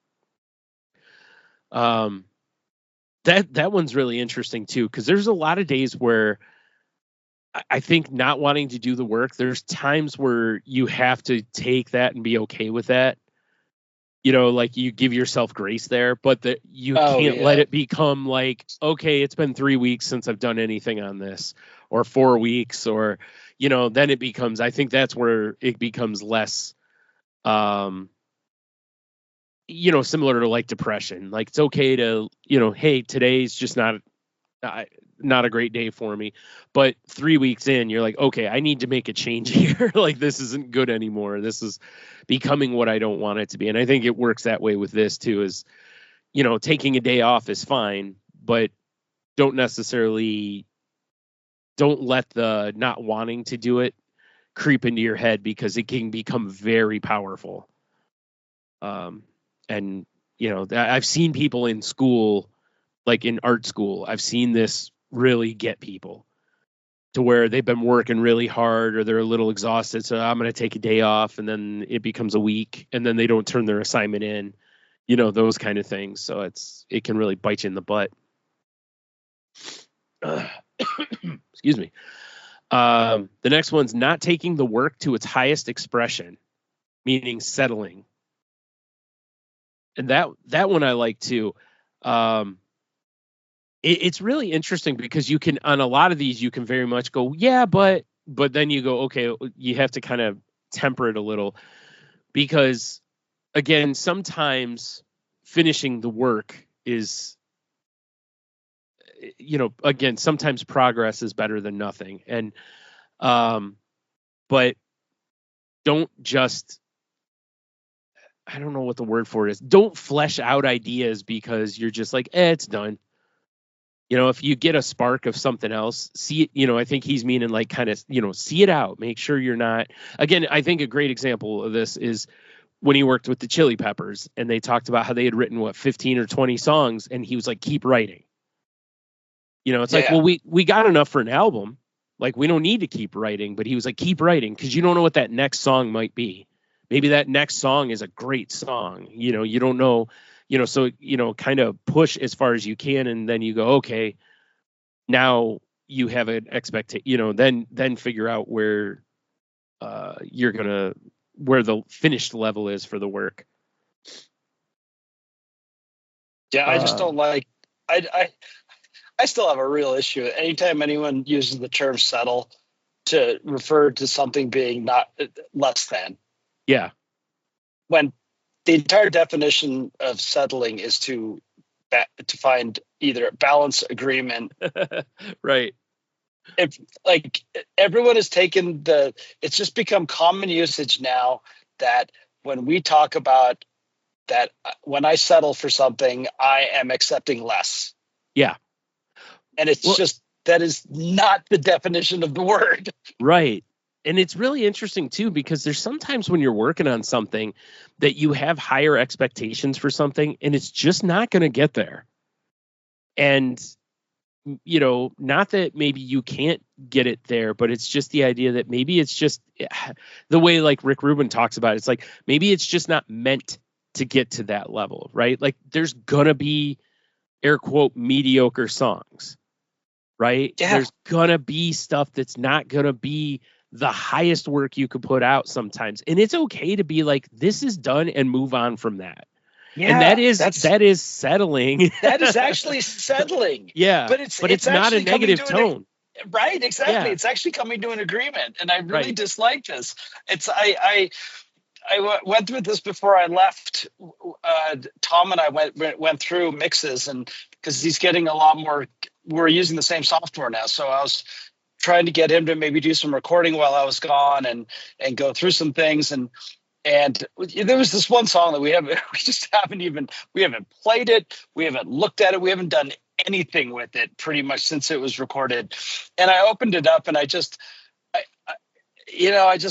That one's really interesting too, because there's a lot of days where I think not wanting to do the work, there's times where you have to take that and be okay with that. Like you give yourself grace there, but that you can't let it become like, okay, it's been 3 weeks since I've done anything on this, or 4 weeks, or, then it becomes, I think that's where it becomes less, similar to like depression. Like it's okay to, hey, today's just not a great day for me, but 3 weeks in, you're like, okay, I need to make a change here. Like this isn't good anymore. This is becoming what I don't want it to be. And I think it works that way with this too, is, taking a day off is fine, but don't let the not wanting to do it creep into your head, because it can become very powerful. And I've seen people in school, like in art school, I've seen this really get people to where they've been working really hard or they're a little exhausted. So I'm going to take a day off, and then it becomes a week, and then they don't turn their assignment in, those kind of things. So it can really bite you in the butt. Excuse me. The next one's not taking the work to its highest expression, meaning settling. And that one I like too. It's really interesting because you can, on a lot of these, you can very much go, yeah, but then you go, okay, you have to kind of temper it a little, because again, sometimes finishing the work is, again, sometimes progress is better than nothing. And, but don't just, I don't know what the word for it is. Don't flesh out ideas because you're just like, it's done. If you get a spark of something else, see it, I think he's meaning like kind of, see it out, make sure you're not, again, I think a great example of this is when he worked with the Chili Peppers and they talked about how they had written 15 or 20 songs, and he was like, keep writing. It's like, well, we got enough for an album. Like, we don't need to keep writing, but he was like, keep writing, because you don't know what that next song might be. Maybe that next song is a great song. You don't know, so, kind of push as far as you can. And then you go, okay, now you have an expectation, then figure out where where the finished level is for the work. Yeah, I just don't like. I still have a real issue. Anytime anyone uses the term settle to refer to something being not less than, Yeah. when the entire definition of settling is to find either balance, agreement. Right. If like everyone has taken it's just become common usage now that when we talk about that, when I settle for something, I am accepting less. Yeah. And it's just, that is not the definition of the word. Right. And it's really interesting too, because there's sometimes when you're working on something that you have higher expectations for something and it's just not going to get there. And, not that maybe you can't get it there, but it's just the idea that maybe it's just the way like Rick Rubin talks about it. It's like, maybe it's just not meant to get to that level, right? Like there's going to be air quote mediocre songs, right? Yeah. There's going to be stuff that's not going to be the highest work you could put out sometimes. And it's okay to be like, this is done and move on from that. Yeah, and that is settling. That is actually settling. Yeah. But it's not a negative tone. Right, exactly. Yeah. It's actually coming to an agreement. And I really dislike this. I went through this before I left. Tom and I went through mixes, and because he's getting a lot more, we're using the same software now. So I was trying to get him to maybe do some recording while I was gone and go through some things. And there was this one song that we haven't played it. We haven't looked at it. We haven't done anything with it pretty much since it was recorded. And I opened it up and I just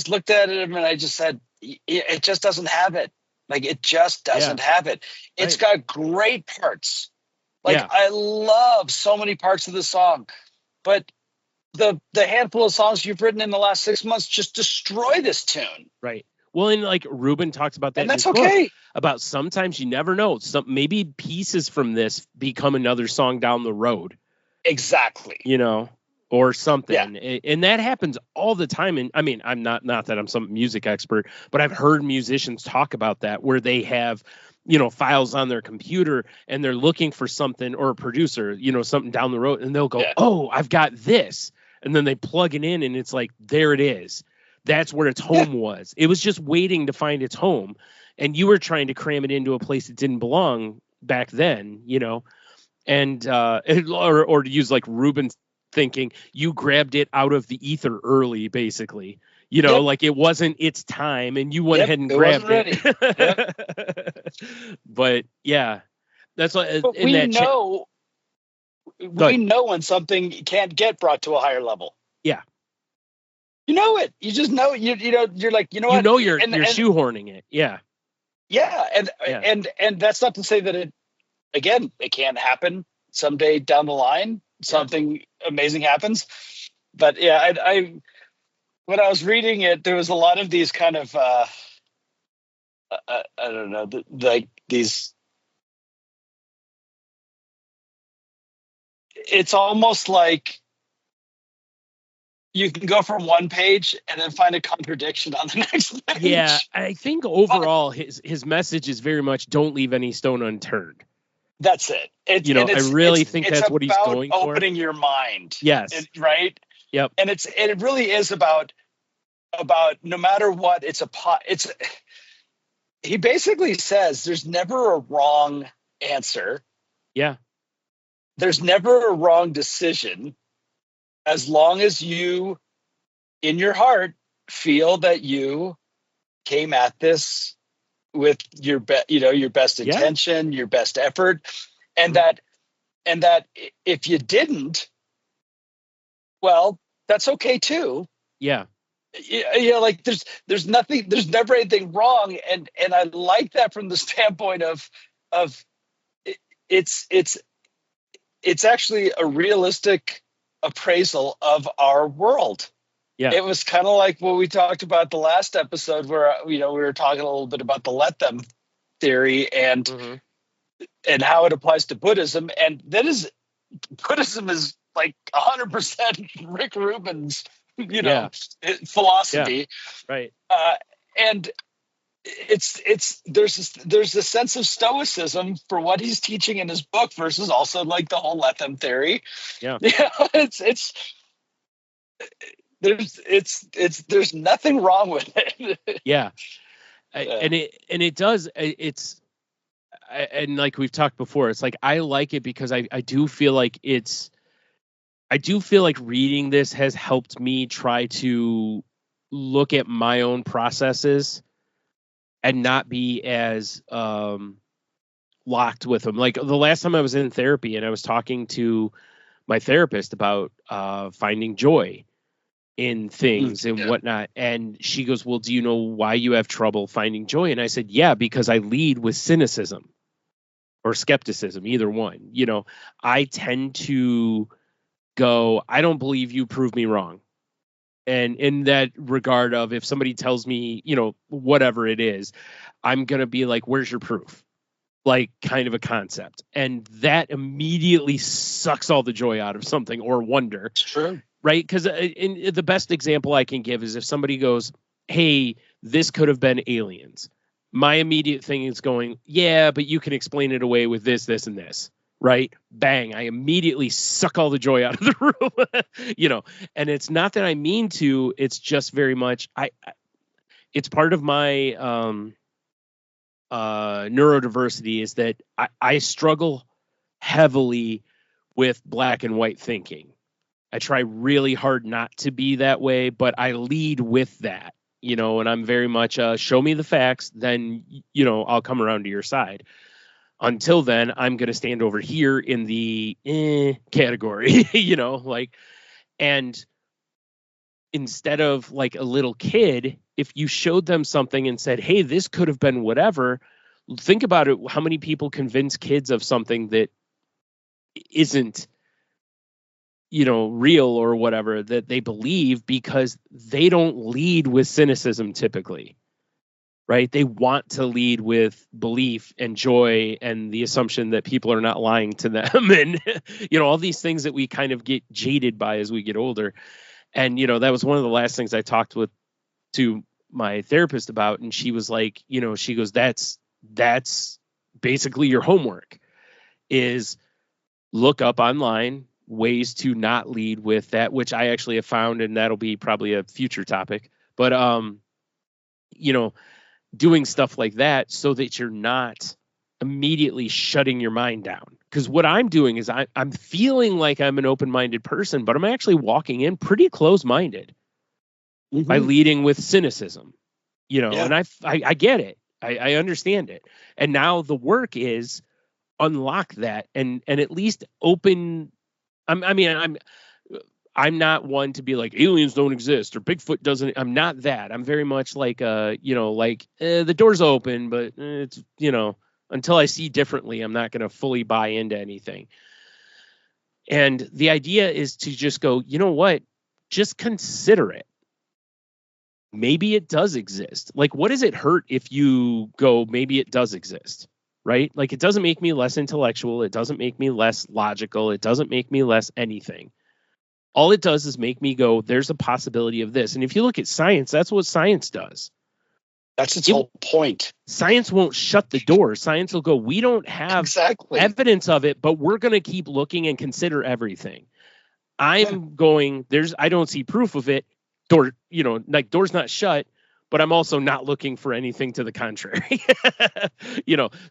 looked at it and I just said, it just doesn't have it. Like, it just doesn't have it. It's got great parts. Like, I love so many parts of the song, but the handful of songs you've written in the last 6 months just destroy this tune. Right. Well, and like Rubin talks about that, and that's okay. About sometimes you never know. Maybe pieces from this become another song down the road. Exactly. Or something. Yeah. And that happens all the time. And I mean, I'm not that I'm some music expert, but I've heard musicians talk about that, where they have, files on their computer and they're looking for something, or a producer, something down the road, and they'll go, oh, I've got this. And then they plug it in and it's like, there it is. That's where its home was. It was just waiting to find its home. And you were trying to cram it into a place it didn't belong back then, and or to use like Rubin's thinking, you grabbed it out of the ether early, basically. Like it wasn't its time and you went ahead and grabbed it. But yeah, that's what. But we know when something can't get brought to a higher level. Yeah. You know it. You just know. You're like, what? You're shoehorning it. Yeah. Yeah, and that's not to say that it can't happen someday down the line. Something amazing happens. But yeah, I when I was reading it, there was a lot of these kind of I don't know, like these. It's almost like you can go from one page and then find a contradiction on the next page. Yeah, I think overall his message is very much don't leave any stone unturned. That's it. I really think that's what he's going for. Opening your mind. Yes. Right? Yep. And it really is about no matter what, he basically says there's never a wrong answer. Yeah. There's never a wrong decision, as long as you, in your heart, feel that you came at this with your best intention, your best effort, and that if you didn't, well, that's okay too. Yeah. Like there's never anything wrong, and I like that from the standpoint of it's actually a realistic appraisal of our world. Yeah. It was kind of like what we talked about the last episode where, we were talking a little bit about the let them theory and how it applies to Buddhism. And that is, Buddhism is like 100% Rick Rubin's, philosophy. Yeah. Right. And there's a sense of stoicism for what he's teaching in his book versus also like the whole let them theory. Yeah. There's nothing wrong with it. Yeah. And it does, and like we've talked before, it's like, I like it because I do feel like reading this has helped me try to look at my own processes and not be as locked with them. Like the last time I was in therapy and I was talking to my therapist about finding joy in things and whatnot. And she goes, well, do you know why you have trouble finding joy? And I said, yeah, because I lead with cynicism or skepticism, either one. I tend to go, I don't believe you, prove me wrong. And in that regard of if somebody tells me, whatever it is, I'm going to be like, where's your proof? Like kind of a concept. And that immediately sucks all the joy out of something or wonder. It's true. Right? Because the best example I can give is if somebody goes, hey, this could have been aliens. My immediate thing is going, yeah, but you can explain it away with this, this, and this. Right? Bang. I immediately suck all the joy out of the room, and it's not that I mean to, it's just very much, it's part of my neurodiversity is that I struggle heavily with black and white thinking. I try really hard not to be that way, but I lead with that, and I'm very much, show me the facts, then, I'll come around to your side. Until then, I'm going to stand over here in the category, and instead of like a little kid, if you showed them something and said, hey, this could have been whatever, think about it. How many people convince kids of something that isn't, real or whatever that they believe because they don't lead with cynicism typically. Right? They want to lead with belief and joy and the assumption that people are not lying to them. And, all these things that we kind of get jaded by as we get older. And, that was one of the last things I talked to my therapist about. And she was like, she goes, that's basically your homework is look up online ways to not lead with that, which I actually have found. And that'll be probably a future topic. But, doing stuff like that so that you're not immediately shutting your mind down. Because what I'm doing is I'm feeling like I'm an open-minded person, but I'm actually walking in pretty close-minded by leading with cynicism, and I get it. I understand it. And now the work is unlock that and at least open. I'm not one to be like aliens don't exist or Bigfoot doesn't. I'm not that. I'm very much like, the door's open, but it's, until I see differently, I'm not going to fully buy into anything. And the idea is to just go, you know what? Just consider it. Maybe it does exist. Like, what does it hurt if you go, maybe it does exist, right? Like, it doesn't make me less intellectual. It doesn't make me less logical. It doesn't make me less anything. All it does is make me go, there's a possibility of this. And if you look at science, that's what science does. That's its whole point. Science won't shut the door. Science will go, we don't have evidence of it, but we're going to keep looking and consider everything. I'm going, I don't see proof of it. Door's not shut, but I'm also not looking for anything to the contrary.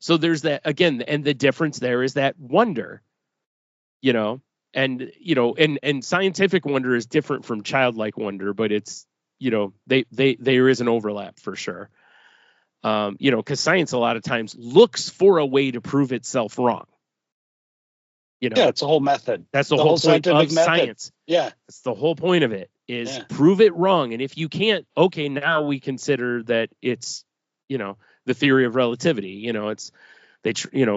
So there's that again. And the difference there is that wonder, and scientific wonder is different from childlike wonder, but it's, there is an overlap for sure. Because science a lot of times looks for a way to prove itself wrong. Yeah, it's a whole method. That's the whole point of method. Science. Yeah. That's the whole point of it is prove it wrong. And if you can't, okay, now we consider that it's, the theory of relativity,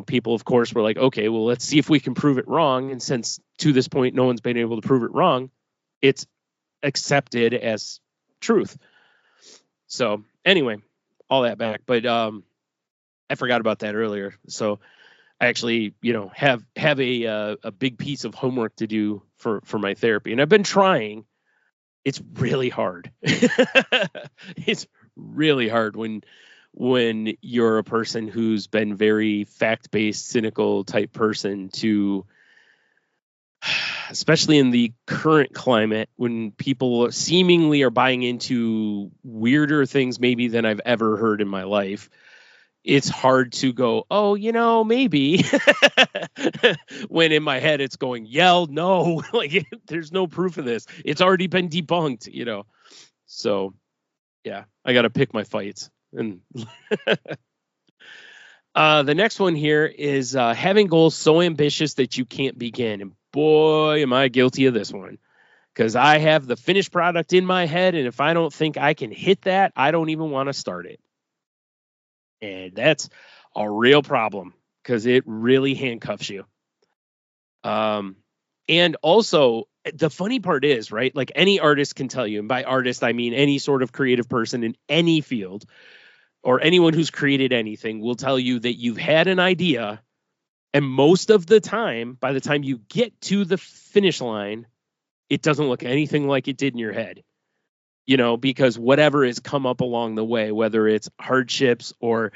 people, of course, were like, okay, well, let's see if we can prove it wrong. And since to this point, no one's been able to prove it wrong, it's accepted as truth. So anyway, all that back, but I forgot about that earlier. So I actually, have a big piece of homework to do for my therapy, and I've been trying. It's really hard. It's really hard when you're a person who's been very fact-based, cynical type person to, especially in the current climate, when people seemingly are buying into weirder things maybe than I've ever heard in my life. It's hard to go, oh, maybe, when in my head it's going, no, like there's no proof of this. It's already been debunked, So, yeah, I got to pick my fights. And the next one here is having goals so ambitious that you can't begin. And boy, am I guilty of this one, because I have the finished product in my head. And if I don't think I can hit that, I don't even want to start it. And that's a real problem because it really handcuffs you. And also, the funny part is, right, like any artist can tell you, and by artist, I mean any sort of creative person in any field or anyone who's created anything will tell you that you've had an idea. And most of the time, by the time you get to the finish line, it doesn't look anything like it did in your head. Because whatever has come up along the way, whether it's hardships or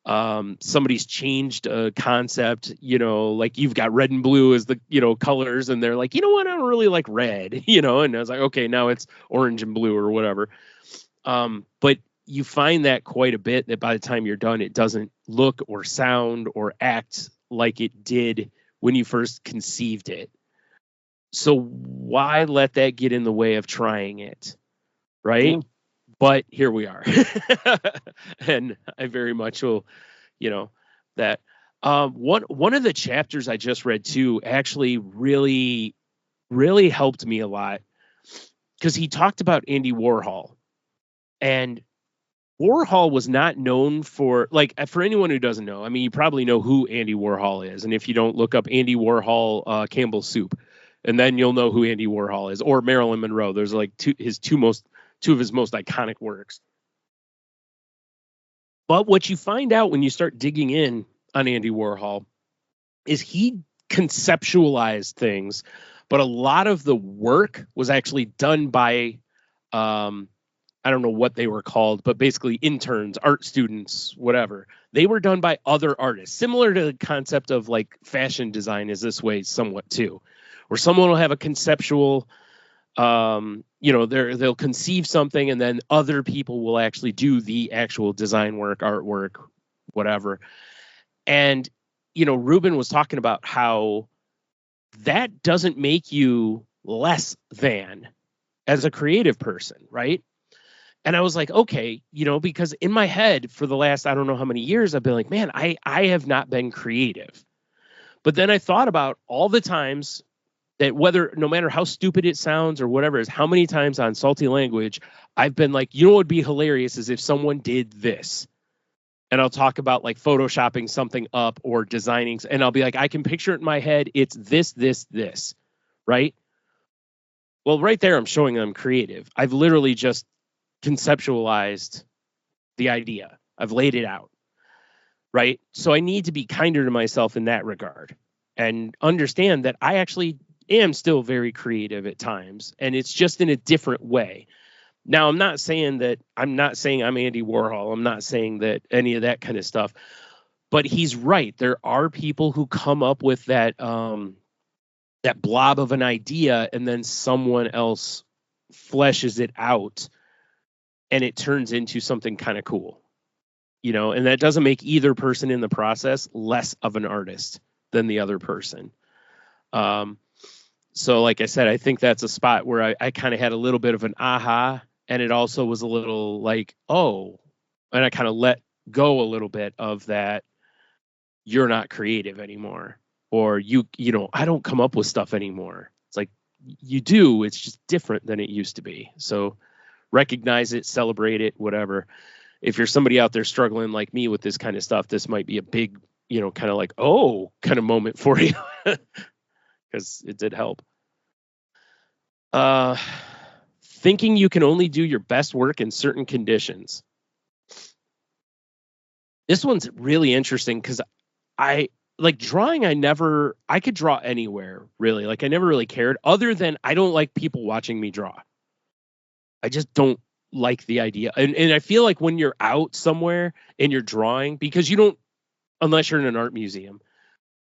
somebody's changed a concept, like you've got red and blue as the, colors, and they're like, you know what, I don't really like red, and I was like, okay, now it's orange and blue or whatever. But you find that quite a bit, that by the time you're done, it doesn't look or sound or act like it did when you first conceived it. So why let that get in the way of trying it? Right. But here we are. And I very much will, that one of the chapters I just read too, actually really, really helped me a lot, because he talked about Andy Warhol, and Warhol was not known for, like, for anyone who doesn't know, I mean, you probably know who Andy Warhol is. And if you don't, look up Andy Warhol, Campbell's Soup, and then you'll know who Andy Warhol is, or Marilyn Monroe. There's like two of his most iconic works. But what you find out when you start digging in on Andy Warhol is he conceptualized things, but a lot of the work was actually done by, I don't know what they were called, but basically interns, art students, whatever. They were done by other artists, similar to the concept of like fashion design is this way somewhat too, where someone will have a conceptual, they'll conceive something, and then other people will actually do the actual design work, artwork, whatever. And, Ruben was talking about how that doesn't make you less than as a creative person, right? And I was like, okay, because in my head for the last, I don't know how many years, I've been like, man, I have not been creative. But then I thought about all the times that, no matter how stupid it sounds or whatever, is how many times on Salty Language I've been like, what would be hilarious is if someone did this. And I'll talk about like photoshopping something up or designing, and I'll be like, I can picture it in my head. It's this, right? Well, right there, I'm showing I'm creative. I've literally just conceptualized the idea. I've laid it out, right? So I need to be kinder to myself in that regard and understand that I actually am still very creative at times, and it's just in a different way. Now, I'm not saying I'm Andy Warhol. I'm not saying that any of that kind of stuff, but he's right. There are people who come up with that blob of an idea, and then someone else fleshes it out and it turns into something kind of cool, and that doesn't make either person in the process less of an artist than the other person. So like I said, I think that's a spot where I kind of had a little bit of an aha, and it also was a little like, oh, and I kind of let go a little bit of that. You're not creative anymore, or I don't come up with stuff anymore. It's like you do, it's just different than it used to be. So recognize it, celebrate it, whatever. If you're somebody out there struggling like me with this kind of stuff, this might be a big, kind of like, oh, kind of moment for you. Because it did help. thinking you can only do your best work in certain conditions. This one's really interesting because I like drawing. I could draw anywhere, really. Like, I never really cared, other than I don't like people watching me draw. I just don't like the idea. And I feel like when you're out somewhere and you're drawing, because you don't, unless you're in an art museum,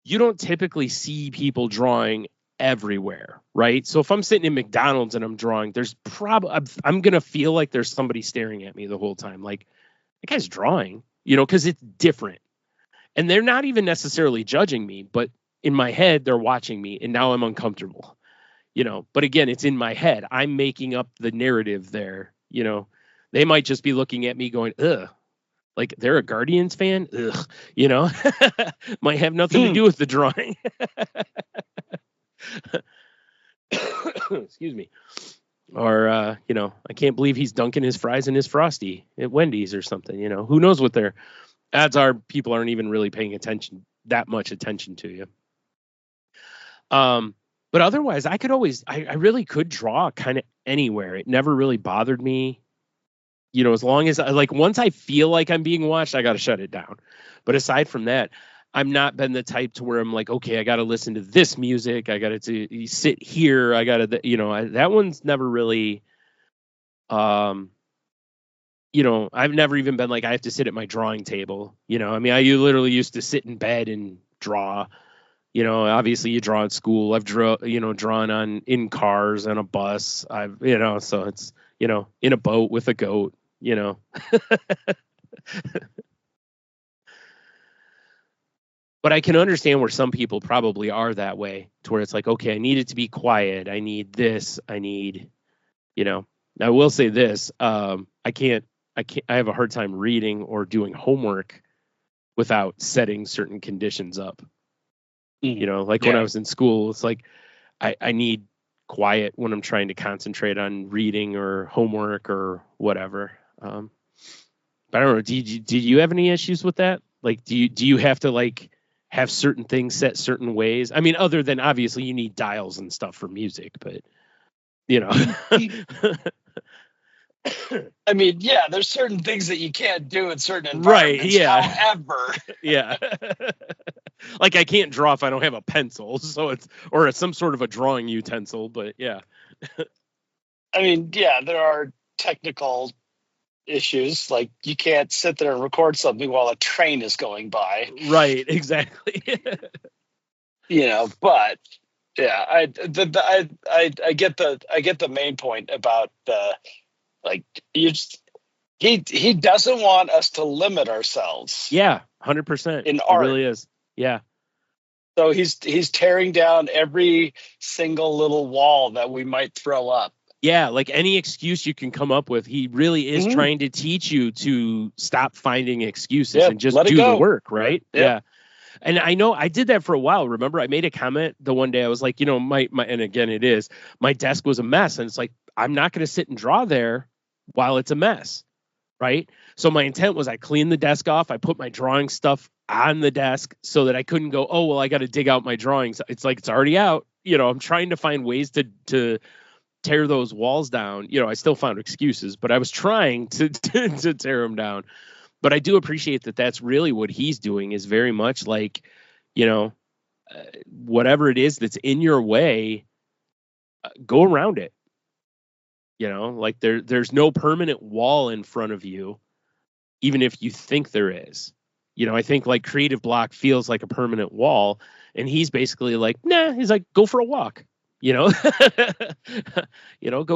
you don't typically see people drawing everywhere, right? So if I'm sitting in McDonald's and I'm drawing, there's I'm going to feel like there's somebody staring at me the whole time. Like, that guy's drawing, because it's different. And they're not even necessarily judging me, but in my head, they're watching me, and now I'm uncomfortable, But again, it's in my head. I'm making up the narrative there, They might just be looking at me going, ugh, like they're a Guardians fan, ugh, might have nothing to do with the drawing. Excuse me. Or, I can't believe he's dunking his fries in his Frosty at Wendy's or something, Who knows what their odds are? People aren't even really paying that much attention to you. But otherwise, I really could draw kind of anywhere. It never really bothered me. As long as once I feel like I'm being watched, I got to shut it down. But aside from that, I'm not been the type to where I'm like, okay, I got to listen to this music. I got to sit here. I got to, that one's never really, I've never even been like, I have to sit at my drawing table. I literally used to sit in bed and draw. Obviously you draw at school. I've drawn in cars and a bus. So it's, in a boat with a goat, But I can understand where some people probably are that way, to where it's like, okay, I need it to be quiet. I need this. I need, Now, I will say this. I have a hard time reading or doing homework without setting certain conditions up. When I was in school, it's like I need quiet when I'm trying to concentrate on reading or homework or whatever. But I don't know. Did you have any issues with that? Like, do you have to have certain things set certain ways? I mean, other than obviously you need dials and stuff for music, but I mean, yeah, there's certain things that you can't do in certain environments. Right, yeah. However, yeah. Like, I can't draw if I don't have a pencil, so it's some sort of a drawing utensil, but yeah. I mean, yeah, there are technical issues, like you can't sit there and record something while a train is going by. Right, exactly. But yeah, I get the main point about the, like, he doesn't want us to limit ourselves. Yeah, 100%. In art. It really is. Yeah. So he's tearing down every single little wall that we might throw up. Yeah, like any excuse you can come up with, he really is trying to teach you to stop finding excuses and just do the work, right? Yeah. And I know I did that for a while. Remember, I made a comment the one day. I was like, my and again, my desk was a mess, and it's like, I'm not going to sit and draw there while it's a mess, right? So my intent was, I cleaned the desk off. I put my drawing stuff on the desk so that I couldn't go, oh, well, I got to dig out my drawings. It's like, it's already out. I'm trying to find ways to tear those walls down. I still found excuses, but I was trying to tear them down. But I do appreciate that that's really what he's doing, is very much like, whatever it is that's in your way, go around it. Like there's no permanent wall in front of you, even if you think there is. I think like creative block feels like a permanent wall, and he's basically like, nah, he's like, go for a walk. Go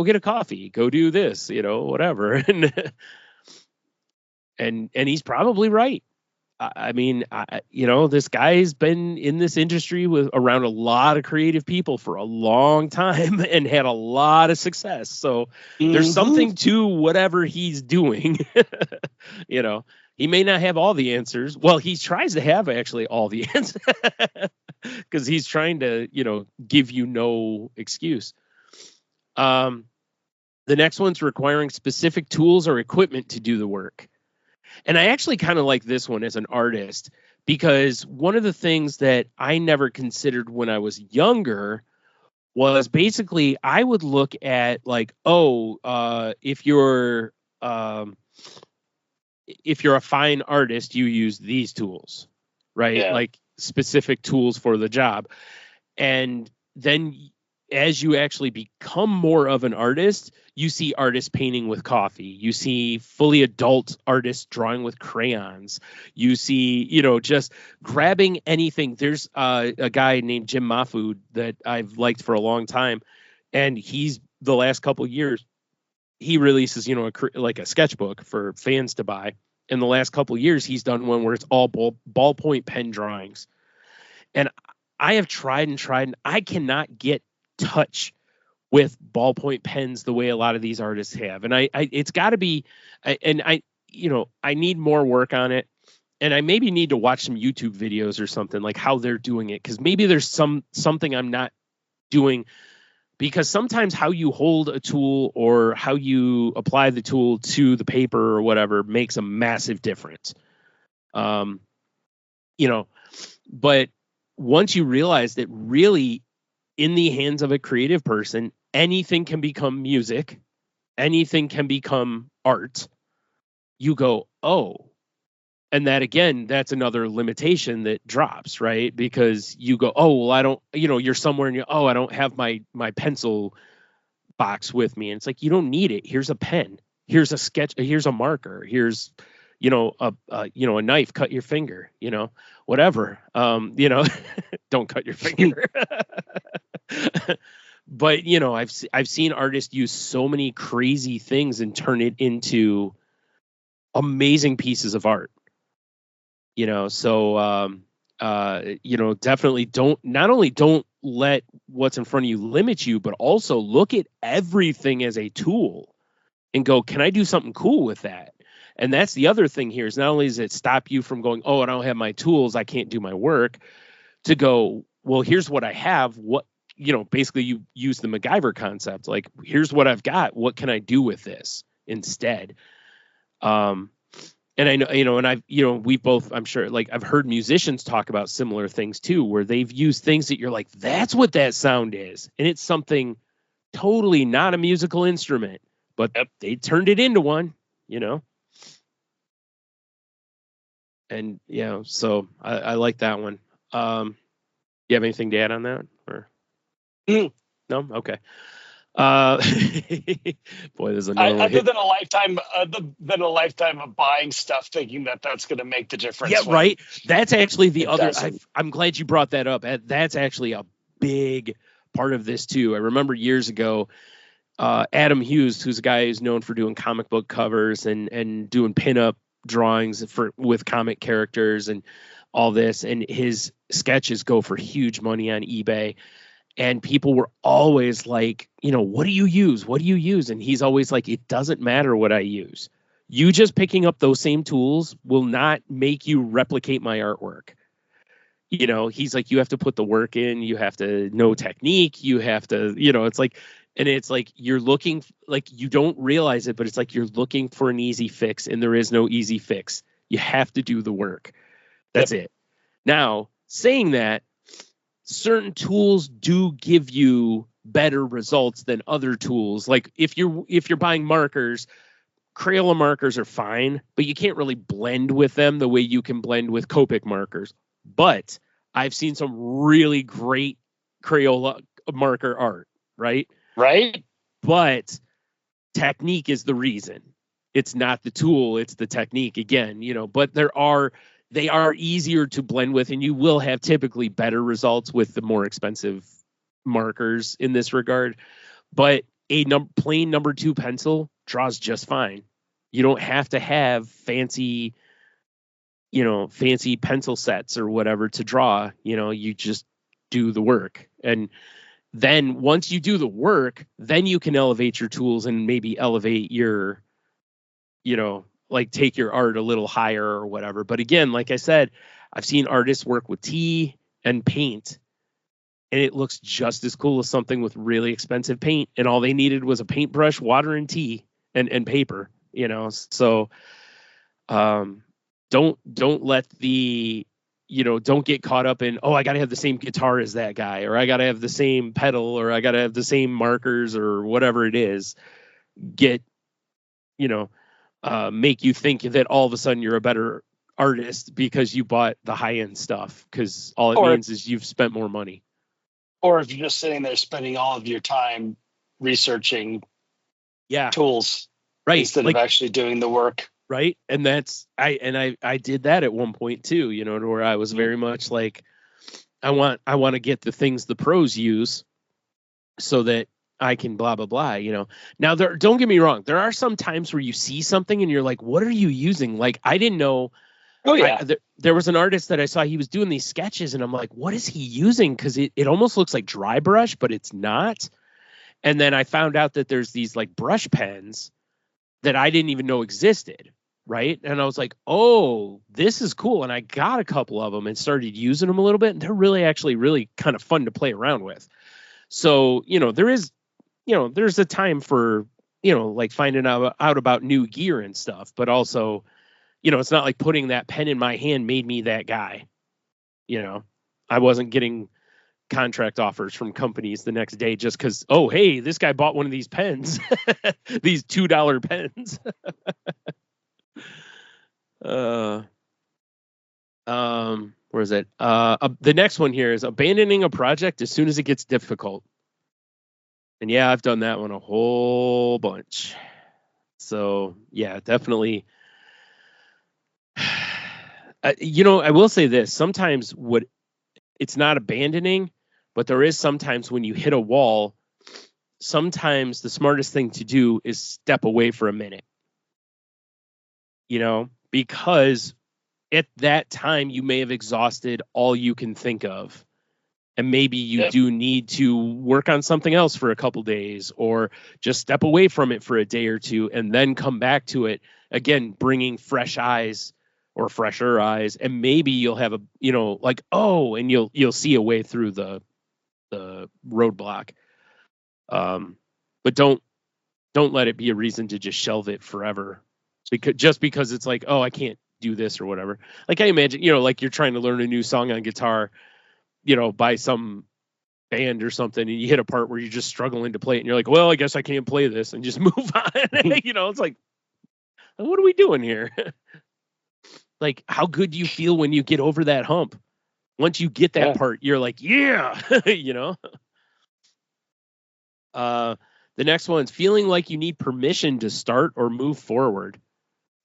get a coffee, go do this, whatever. And he's probably right. I mean, this guy's been in this industry around a lot of creative people for a long time and had a lot of success. So there's something to whatever he's doing. He may not have all the answers. Well, he tries to have actually all the answers because he's trying to, give you no excuse. The next one's requiring specific tools or equipment to do the work. And I actually kind of like this one as an artist, because one of the things that I never considered when I was younger was basically I would look at like, if you're a fine artist, you use these tools, right? Yeah. Like specific tools for the job. And then as you actually become more of an artist, you see artists painting with coffee. You see fully adult artists drawing with crayons. You see, just grabbing anything. There's a guy named Jim Mahfood that I've liked for a long time. And he's the last couple years, he releases, like a sketchbook for fans to buy. In the last couple of years, he's done one where it's all ballpoint pen drawings. And I have tried and I cannot get touch with ballpoint pens the way a lot of these artists have. And I it's got to be, and I need more work on it. And I maybe need to watch some YouTube videos or something, like how they're doing it. Because maybe there's something I'm not doing. Because sometimes how you hold a tool or how you apply the tool to the paper or whatever makes a massive difference. But once you realize that really in the hands of a creative person, anything can become music, anything can become art, you go, oh. And that, again, that's another limitation that drops, right? Because you go, oh, well, I don't, you're somewhere and I don't have my pencil box with me. And it's like, you don't need it. Here's a pen. Here's a sketch. Here's a marker. Here's, a knife, cut your finger, whatever. Don't cut your finger. But, I've seen artists use so many crazy things and turn it into amazing pieces of art. Definitely don't let what's in front of you limit you, but also look at everything as a tool and go, can I do something cool with that? And that's the other thing here is not only does it stop you from going, oh, I don't have my tools, I can't do my work, to go, well, here's what I have. What, basically you use the MacGyver concept. Like, here's what I've got. What can I do with this instead? And I know, and we've both, I'm sure, like I've heard musicians talk about similar things too, where they've used things that you're like, that's what that sound is. And it's something totally not a musical instrument, but they turned it into one, And, so I like that one. You have anything to add on that? Or no? Okay. Boy, there's another other than a lifetime of buying stuff, thinking that that's going to make the difference. Yeah, right. That's actually the other. Doesn't. I'm glad you brought that up. That's actually a big part of this too. I remember years ago, Adam Hughes, who's a guy who's known for doing comic book covers and doing pinup drawings with comic characters and all this, and his sketches go for huge money on eBay. And people were always like, what do you use? What do you use? And he's always like, it doesn't matter what I use. You just picking up those same tools will not make you replicate my artwork. He's like, you have to put the work in. You have to know technique. You have to, it's like, and it's like you're looking, like you don't realize it, but it's like you're looking for an easy fix, and there is no easy fix. You have to do the work. That's it. Now, saying that, certain tools do give you better results than other tools. Like if you're buying markers, Crayola markers are fine, but you can't really blend with them the way you can blend with Copic markers. But I've seen some really great Crayola marker art, right? Right. But technique is the reason. It's not the tool, it's the technique again, but they are easier to blend with, and you will have typically better results with the more expensive markers in this regard. But a plain number 2 pencil draws just fine. You don't have to have fancy pencil sets or whatever to draw. You just do the work. And then once you do the work, then you can elevate your tools and maybe elevate your, like take your art a little higher or whatever. But again, like I said, I've seen artists work with tea and paint, and it looks just as cool as something with really expensive paint. And all they needed was a paintbrush, water, and tea and paper, So don't let the don't get caught up in, I got to have the same guitar as that guy, or I got to have the same pedal, or I got to have the same markers, or whatever it is. Make you think that all of a sudden you're a better artist because you bought the high end stuff, because all it means is you've spent more money. Or if you're just sitting there spending all of your time researching tools, right, instead of actually doing the work. Right. And I did that at one point too, to where I was very much like, I want to get the things the pros use so that I can blah, blah, blah, Now don't get me wrong. There are some times where you see something and you're like, what are you using? Like, I didn't know. Oh yeah. There was an artist that I saw, he was doing these sketches and I'm like, what is he using? Cause it almost looks like dry brush, but it's not. And then I found out that there's these like brush pens that I didn't even know existed, right? And I was like, oh, this is cool. And I got a couple of them and started using them a little bit. And they're really kind of fun to play around with. So, there's a time for, like finding out about new gear and stuff. But also, it's not like putting that pen in my hand made me that guy. I wasn't getting contract offers from companies the next day just because, oh, hey, this guy bought one of these pens, these $2 pens. Where is it? The next one here is abandoning a project as soon as it gets difficult. And yeah, I've done that one a whole bunch. So yeah, definitely. I will say this, sometimes it's not abandoning, but there is sometimes when you hit a wall, sometimes the smartest thing to do is step away for a minute, because at that time you may have exhausted all you can think of. And maybe you do need to work on something else for a couple days, or just step away from it for a day or two and then come back to it again, bringing fresh eyes or fresher eyes. And maybe you'll have and you'll see a way through the roadblock. But don't let it be a reason to just shelve it forever, because it's like, oh, I can't do this or whatever. Like I imagine, like you're trying to learn a new song on guitar, by some band or something, and you hit a part where you're just struggling to play it and you're like, well, I guess I can't play this, and just move on. It's like, what are we doing here? Like, how good do you feel when you get over that hump? Once you get that part, you're like, yeah, The next one's feeling like you need permission to start or move forward.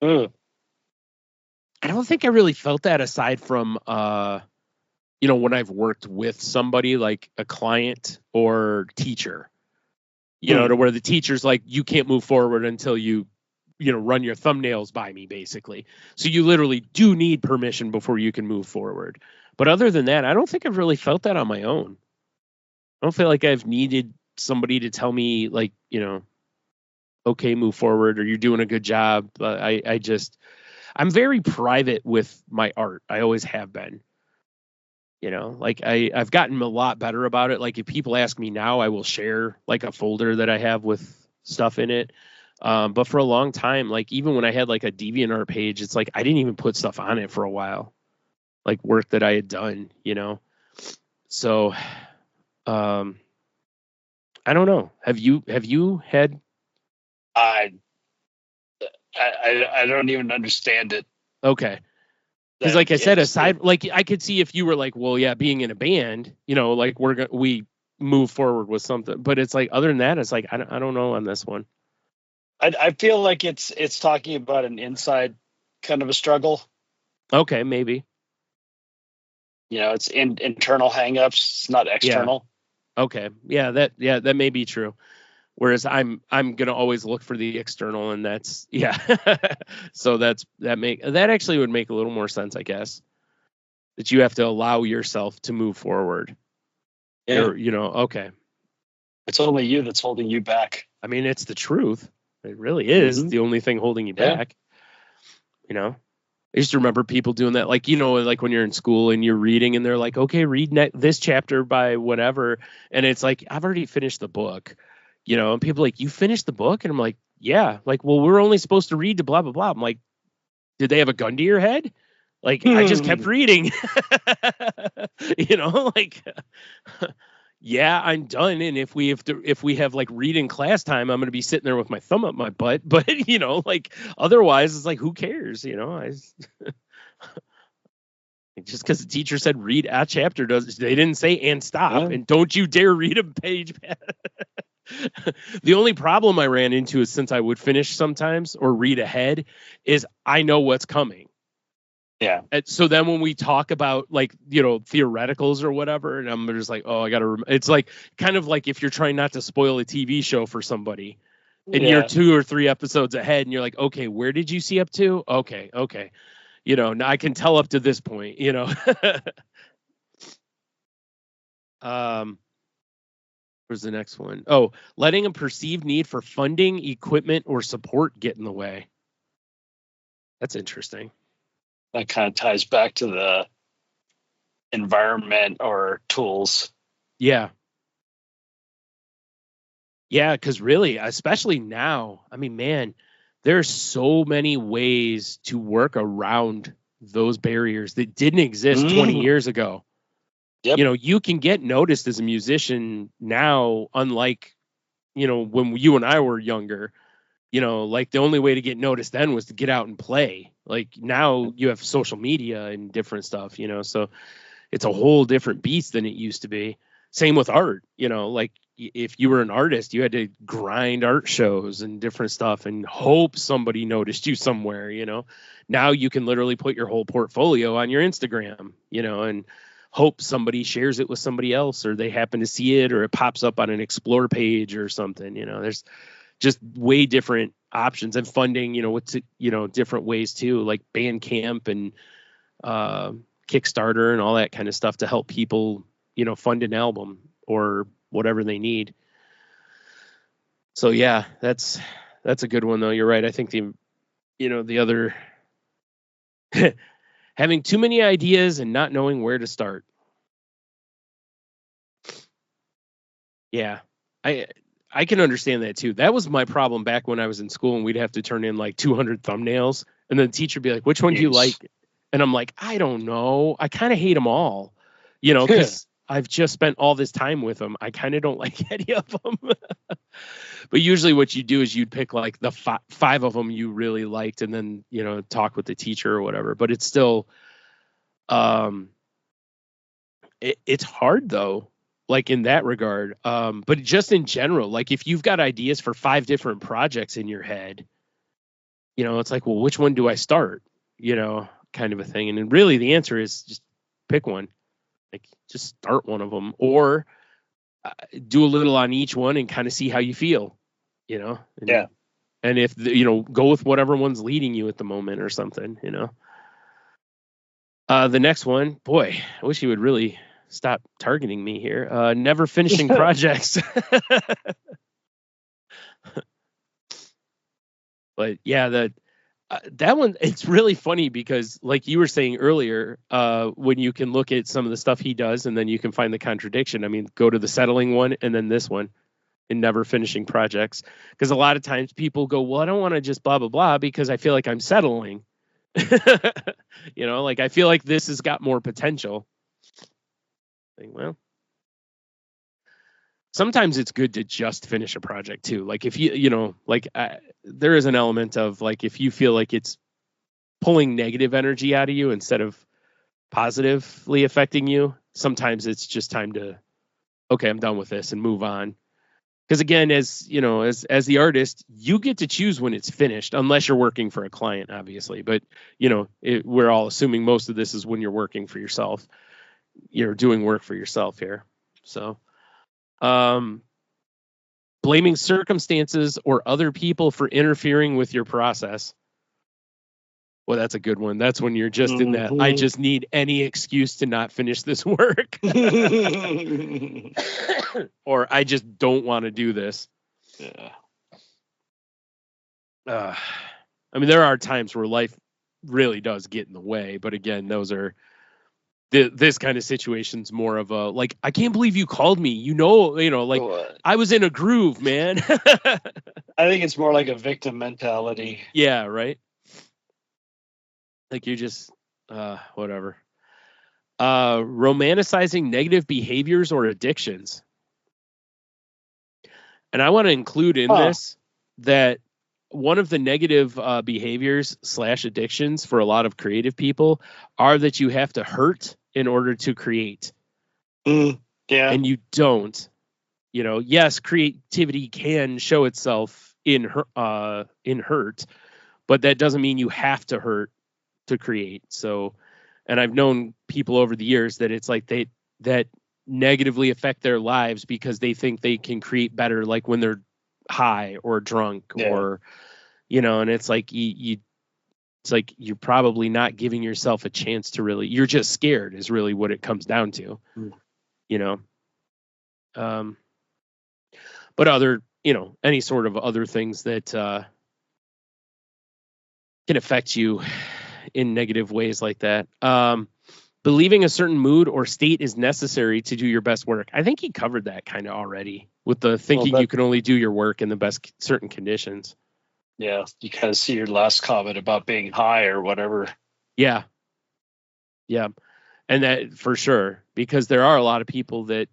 I don't think I really felt that aside from, when I've worked with somebody like a client or teacher, to where the teacher's like, you can't move forward until you run your thumbnails by me, basically. So you literally do need permission before you can move forward. But other than that, I don't think I've really felt that on my own. I don't feel like I've needed somebody to tell me like, okay, move forward, or you're doing a good job. I'm very private with my art. I always have been. Like I've gotten a lot better about it. Like if people ask me now, I will share like a folder that I have with stuff in it. But for a long time, like even when I had like a DeviantArt page, it's like I didn't even put stuff on it for a while, like work that I had done, So, I don't know. Have you had? I don't even understand it. Okay. Because like I said, aside, like I could see if you were like, well, yeah, being in a band, like we move forward with something, but it's like, other than that, it's like, I don't know on this one. I feel like it's talking about an inside kind of a struggle. Okay. Maybe. It's internal hangups. It's not external. Yeah. Okay. Yeah. That may be true. Whereas I'm going to always look for the external, and that's, yeah. So that actually would make a little more sense, I guess, that you have to allow yourself to move forward. Yeah. Or, okay. It's only you that's holding you back. I mean, it's the truth. It really is the only thing holding you back. I used to remember people doing that, like, like when you're in school and you're reading and they're like, okay, read this chapter by whatever. And it's like, I've already finished the book. And people are like, you finished the book? And I'm like, yeah. Like, well, we're only supposed to read to blah, blah, blah. I'm like, did they have a gun to your head? Like, I just kept reading, like, yeah, I'm done. And if we have like reading class time, I'm going to be sitting there with my thumb up my butt. But, like, otherwise it's like, who cares? Just because the teacher said read a chapter, they didn't say and stop, and don't you dare read a page. The only problem I ran into is, since I would finish sometimes or read ahead, is I know what's coming. Yeah. And so then when we talk about, like, theoreticals or whatever, and I'm just like, oh, I got to, it's like kind of like if you're trying not to spoil a TV show for somebody and you're 2 or 3 episodes ahead and you're like, okay, where did you see up to? Okay. Now I can tell up to this point, Where's the next one? Oh, letting a perceived need for funding, equipment, or support get in the way. That's interesting. That kind of ties back to the environment or tools. Yeah. Yeah, because really, especially now, I mean, man, there's so many ways to work around those barriers that didn't exist 20 years ago. Yep. You can get noticed as a musician now, unlike, when you and I were younger. Like, the only way to get noticed then was to get out and play. Like, now you have social media and different stuff, so it's a whole different beast than it used to be. Same with art, like, if you were an artist, you had to grind art shows and different stuff and hope somebody noticed you somewhere. Now you can literally put your whole portfolio on your Instagram, and hope somebody shares it with somebody else, or they happen to see it, or it pops up on an explore page or something. There's just way different options, and funding, with different ways too, like Bandcamp and Kickstarter and all that kind of stuff to help people, fund an album or whatever they need. So yeah, that's a good one though. You're right. I think the other having too many ideas and not knowing where to start. Yeah. I can understand that too. That was my problem back when I was in school, and we'd have to turn in like 200 thumbnails, and then the teacher would be like, which one do you like? And I'm like, I don't know. I kind of hate them all, because I've just spent all this time with them. I kind of don't like any of them. But usually what you do is you'd pick like the 5 of them you really liked, and then, talk with the teacher or whatever. But it's still, it's hard though, like in that regard. But just in general, like if you've got ideas for 5 different projects in your head, it's like, well, which one do I start? Kind of a thing. And then really the answer is just pick one. Like, just start one of them, or do a little on each one and kind of see how you feel, And, yeah. And if, go with whatever one's leading you at the moment or something, The next one, boy, I wish you would really stop targeting me here. Never finishing projects. But yeah, that one, it's really funny because, like you were saying earlier, when you can look at some of the stuff he does and then you can find the contradiction. I mean, go to the settling one and then this one, and never finishing projects. Because a lot of times people go, well, I don't want to just blah, blah, blah, because I feel like I'm settling. Like, I feel like this has got more potential. Well, sometimes it's good to just finish a project too. Like if there is an element of like, if you feel like it's pulling negative energy out of you instead of positively affecting you, sometimes it's just time to, okay, I'm done with this and move on. Because again, as the artist, you get to choose when it's finished, unless you're working for a client, obviously. But, we're all assuming most of this is when you're working for yourself. You're doing work for yourself here. So, blaming circumstances or other people for interfering with your process. Well, that's a good one. That's when you're just in that, I just need any excuse to not finish this work. Or I just don't want to do this. Yeah. I mean, there are times where life really does get in the way. But again, those are this kind of situation's more of a, like, I can't believe you called me. Like, I was in a groove, man. I think it's more like a victim mentality. Yeah, right. Like, you're just, Whatever. Romanticizing negative behaviors or addictions. And I want to include in this that one of the negative behaviors / addictions for a lot of creative people are that you have to hurt in order to create. Yeah. And you don't. Yes, creativity can show itself in hurt, but that doesn't mean you have to hurt to create. So, and I've known people over the years that it's like that negatively affect their lives because they think they can create better, like when they're high or drunk or, and it's like it's like you're probably not giving yourself a chance to really, you're just scared is really what it comes down to, but other, any sort of other things that can affect you in negative ways like that. Believing a certain mood or state is necessary to do your best work. I think he covered that kind of already with the thinking you can only do your work in the best certain conditions. Yeah, you kind of see your last comment about being high or whatever. Yeah. Yeah. And that for sure, because there are a lot of people that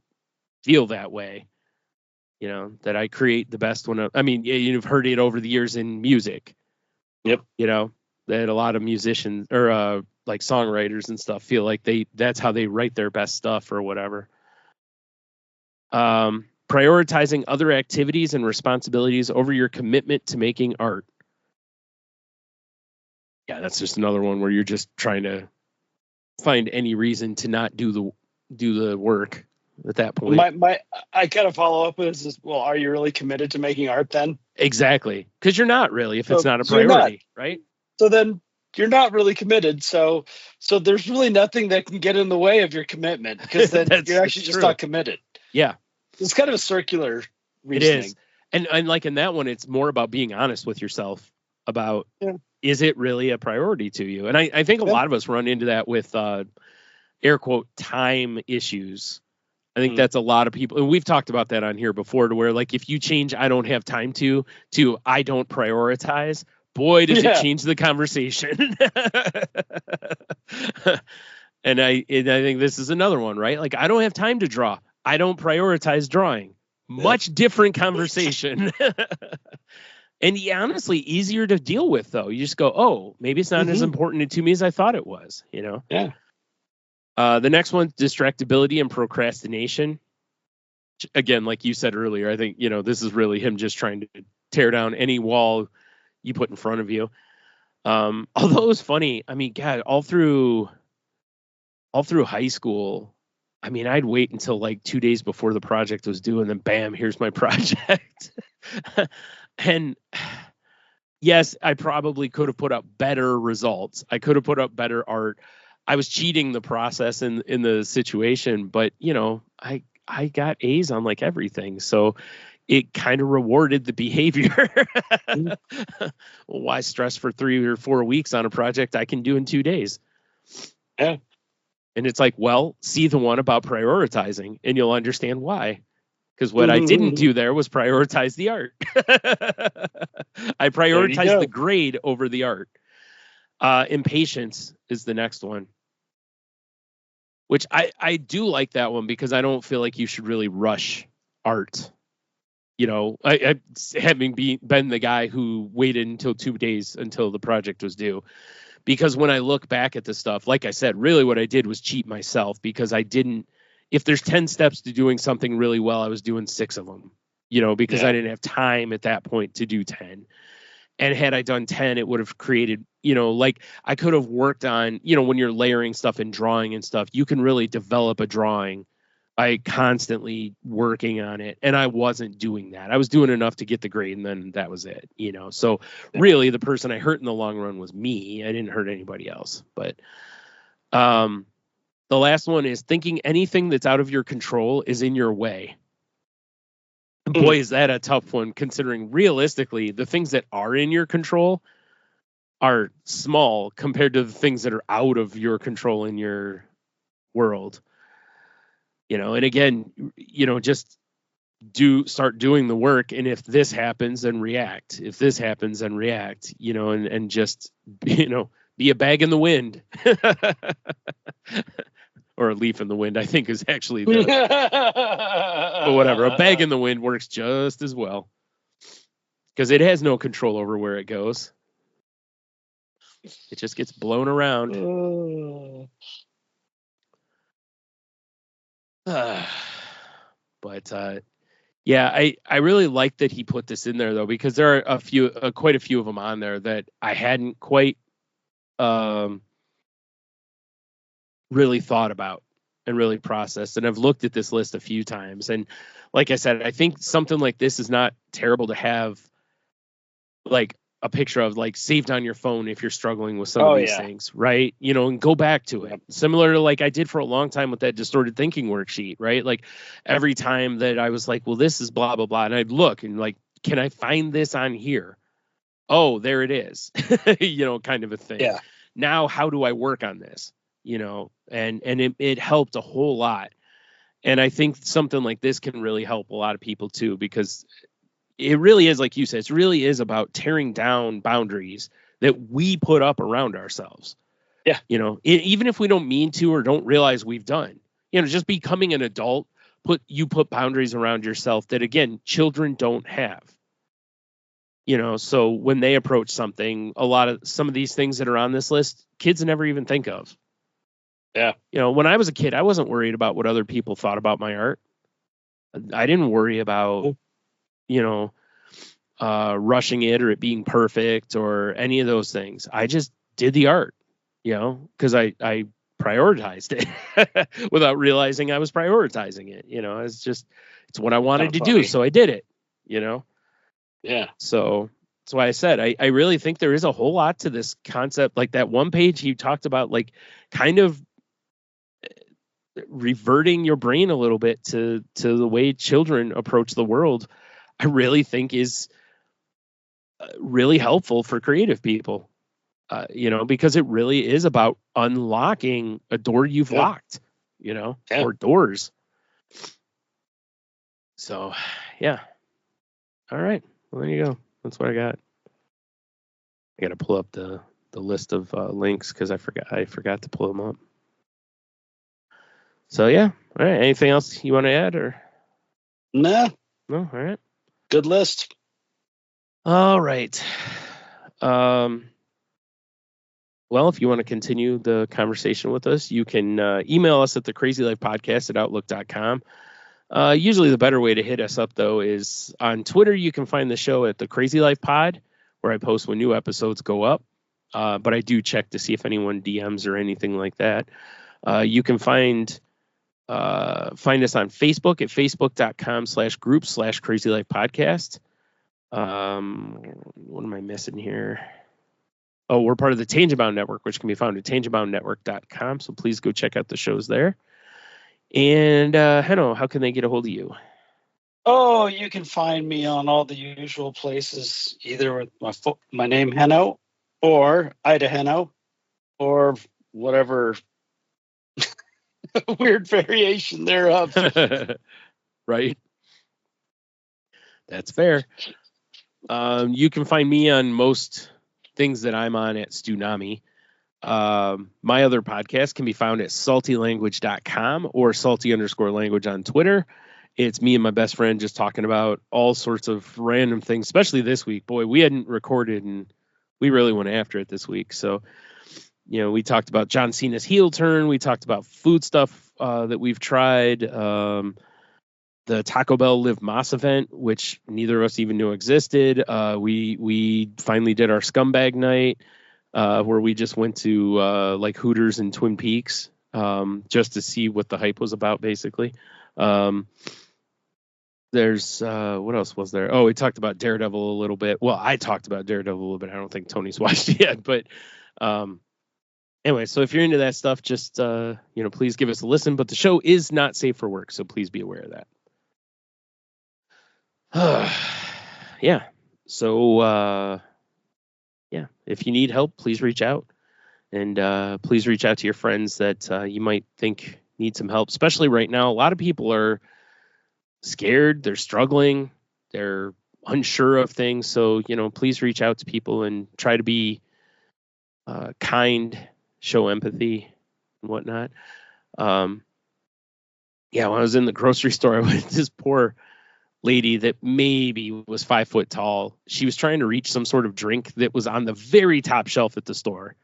feel that way, that I create the best one. I mean, you've heard it over the years in music. Yep. That a lot of musicians or like songwriters and stuff feel like that's how they write their best stuff or whatever. Prioritizing other activities and responsibilities over your commitment to making art. Yeah, that's just another one where you're just trying to find any reason to not do the work at that point. I kind of follow up with this. Well, are you really committed to making art then? Exactly, because you're not really if it's not a priority, right? So then you're not really committed. So there's really nothing that can get in the way of your commitment because then you're actually just not committed. Yeah. It's kind of a circular reasoning. It is. And like in that one, it's more about being honest with yourself about, is it really a priority to you? And I think a lot of us run into that with air quote time issues. I think that's a lot of people. And we've talked about that on here before to where like, if you change, I don't have time to I don't prioritize, boy, does it change the conversation. And I think this is another one, right? Like, I don't have time to draw. I don't prioritize drawing. Much different conversation. And honestly, easier to deal with, though. You just go, oh, maybe it's not as important to me as I thought it was, Yeah. The next one, distractibility and procrastination. Again, like you said earlier, I think, this is really him just trying to tear down any wall you put in front of you. Although it was funny. I mean, God, all through high school, I mean, I'd wait until like 2 days before the project was due and then bam, here's my project. And yes, I probably could have put up better results. I could have put up better art. I was cheating the process in the situation, but I got A's on like everything. So it kind of rewarded the behavior. Why stress for 3 or 4 weeks on a project I can do in 2 days? Yeah. And it's like, well, see the one about prioritizing and you'll understand why. Because what I didn't do there was prioritize the art. I prioritized the grade over the art. Impatience is the next one. Which I do like that one because I don't feel like you should really rush art. I having been the guy who waited until 2 days until the project was due. Because when I look back at the stuff, like I said, really what I did was cheat myself because I didn't, if there's 10 steps to doing something really well, I was doing 6 of them, because I didn't have time at that point to do 10. And had I done 10, it would have created, like I could have worked on, when you're layering stuff and drawing and stuff, you can really develop a drawing by constantly working on it. And I wasn't doing that. I was doing enough to get the grade and then that was it, So really the person I hurt in the long run was me. I didn't hurt anybody else. But the last one is thinking anything that's out of your control is in your way. Boy, is that a tough one, considering realistically, the things that are in your control are small compared to the things that are out of your control in your world. And again, just start doing the work. And if this happens, then react. If this happens, then react, and just, Be a bag in the wind. Or a leaf in the wind, I think is actually the. But whatever. A bag in the wind works just as well. Because it has no control over where it goes. It just gets blown around. But yeah, I really like that he put this in there though, because there are quite a few of them on there that I hadn't quite really thought about and really processed. And I've looked at this list a few times, and like I said, I think something like this is not terrible to have, like a picture of, like, saved on your phone if you're struggling with some of these things, right? You know, and go back to it. Similar to like I did for a long time with that distorted thinking worksheet, right? Like every time that I was like, well, this is blah, blah, blah. And I'd look and like, can I find this on here? Oh, there it is, you know, kind of a thing. Yeah. Now, how do I work on this? You know, and it helped a whole lot. And I think something like this can really help a lot of people too, because it really is, like you said, it really is about tearing down boundaries that we put up around ourselves. Yeah. You know, even if we don't mean to or don't realize we've done, you know, just becoming an adult, put boundaries around yourself that, again, children don't have. You know, so when they approach something, some of these things that are on this list, kids never even think of. Yeah. You know, when I was a kid, I wasn't worried about what other people thought about my art. I didn't worry about, you know, rushing it or it being perfect or any of those things. I just did the art, you know, because I prioritized it without realizing I was prioritizing it. You know, it's what I wanted to do. So I did it, you know? Yeah. So that's why I said, I really think there is a whole lot to this concept. Like that one page you talked about, like kind of reverting your brain a little bit to the way children approach the world, I really think is really helpful for creative people, you know, because it really is about unlocking a door you've locked, you know, or doors. So, yeah. All right. Well, there you go. That's what I got. I got to pull up the list of links because I forgot to pull them up. So, yeah. All right. Anything else you want to add or? No. All right. Good list. All right. Well, if you want to continue the conversation with us, you can email us at thecrazylifepodcast@outlook.com. Usually the better way to hit us up, though, is on Twitter. You can find the show at the Crazy Life Pod, where I post when new episodes go up. But I do check to see if anyone DMs or anything like that. You can find us on Facebook at facebook.com/group/Crazy Life Podcast. What am I missing here? Oh, we're part of the Tangibound Network, which can be found at tangiboundnetwork.com. So please go check out the shows there. And Henno, how can they get a hold of you? Oh, you can find me on all the usual places, either with my name Henno or Ida Henno or whatever weird variation thereof. Right. That's fair. You can find me on most things that I'm on at Stunami. My other podcast can be found at saltylanguage.com or salty_language on Twitter. It's me and my best friend just talking about all sorts of random things, especially this week. Boy, we hadn't recorded and we really went after it this week. So, you know, we talked about John Cena's heel turn. We talked about food stuff that we've tried. The Taco Bell Live Más event, which neither of us even knew existed. We finally did our scumbag night, where we just went to like Hooters and Twin Peaks just to see what the hype was about, basically. There's what else was there? Oh, we talked about Daredevil a little bit. Well, I talked about Daredevil a little bit. I don't think Tony's watched it yet, but anyway, so if you're into that stuff, just please give us a listen. But the show is not safe for work, so please be aware of that. Yeah. So yeah, if you need help, please reach out, and please reach out to your friends that you might think need some help, especially right now. A lot of people are scared, they're struggling, they're unsure of things. So, please reach out to people and try to be kind, show empathy and whatnot. When I was in the grocery store, I went to this poor lady that maybe was 5 foot tall. She was trying to reach some sort of drink that was on the very top shelf at the store.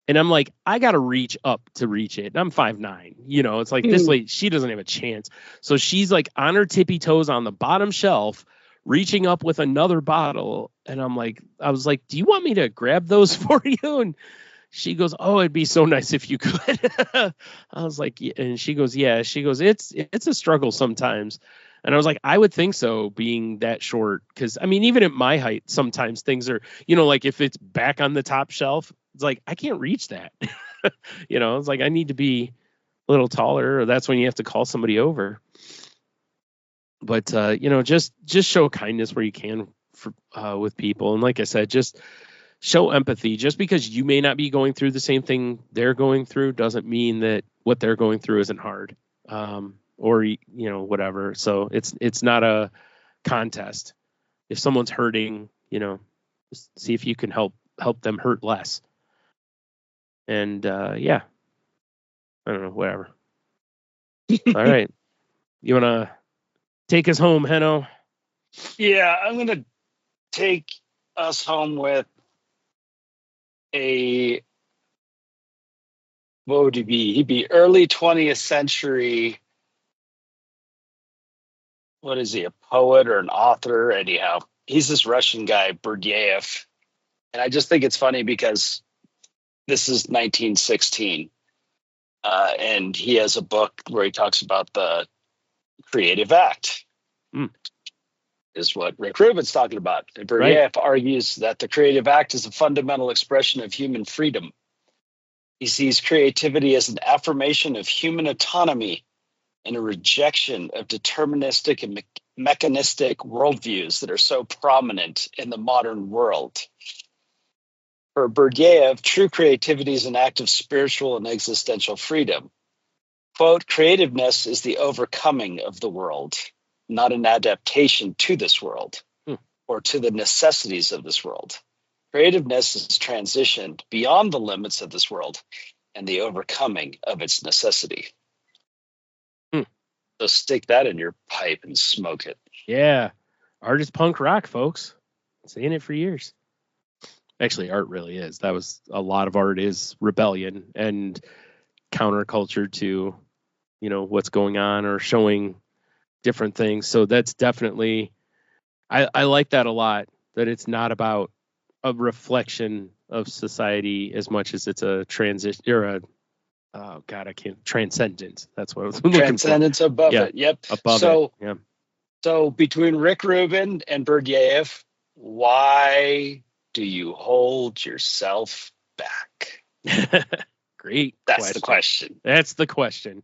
And I'm like, I got to reach up to reach it. And I'm 5'9", it's like this lady, she doesn't have a chance. So she's like on her tippy toes on the bottom shelf, reaching up with another bottle. And I was like, do you want me to grab those for you? And she goes, oh, it'd be so nice if you could. I was like, yeah. And she goes, yeah. She goes, it's a struggle sometimes. And I was like, I would think so, being that short. Because, even at my height, sometimes things are, like if it's back on the top shelf, it's like, I can't reach that. It's like I need to be a little taller, or that's when you have to call somebody over. But, just show kindness where you can with people. And like I said, just show empathy. Just because you may not be going through the same thing they're going through doesn't mean that what they're going through isn't hard. Or whatever. So it's not a contest. If someone's hurting, just see if you can help them hurt less. And I don't know, whatever. All right, you want to take us home, Henno? Yeah, I'm gonna take us home with what would he be? He'd be early 20th century. What is he, a poet or an author? Anyhow, he's this Russian guy, Berdyaev. And I just think it's funny because this is 1916. And he has a book where he talks about the creative act. Is what Rick Rubin's talking about. And Berdyaev argues that the creative act is a fundamental expression of human freedom. He sees creativity as an affirmation of human autonomy and a rejection of deterministic and mechanistic worldviews that are so prominent in the modern world. For Berdyaev, true creativity is an act of spiritual and existential freedom. Quote, creativeness is the overcoming of the world, not an adaptation to this world or to the necessities of this world. Creativeness is transitioned beyond the limits of this world and the overcoming of its necessity. So stick that in your pipe and smoke it. Yeah. Art is punk rock, folks. Saying it for years. Actually, art really is. That was a lot of art is rebellion and counterculture to, what's going on or showing different things. So that's definitely, I like that a lot, that it's not about a reflection of society as much as it's a transition or transcendence. That's what I was looking for. Transcendence above it. Yep. Above it. Yeah. So between Rick Rubin and Berdyaev, why do you hold yourself back? Great. That's the question. That's the question.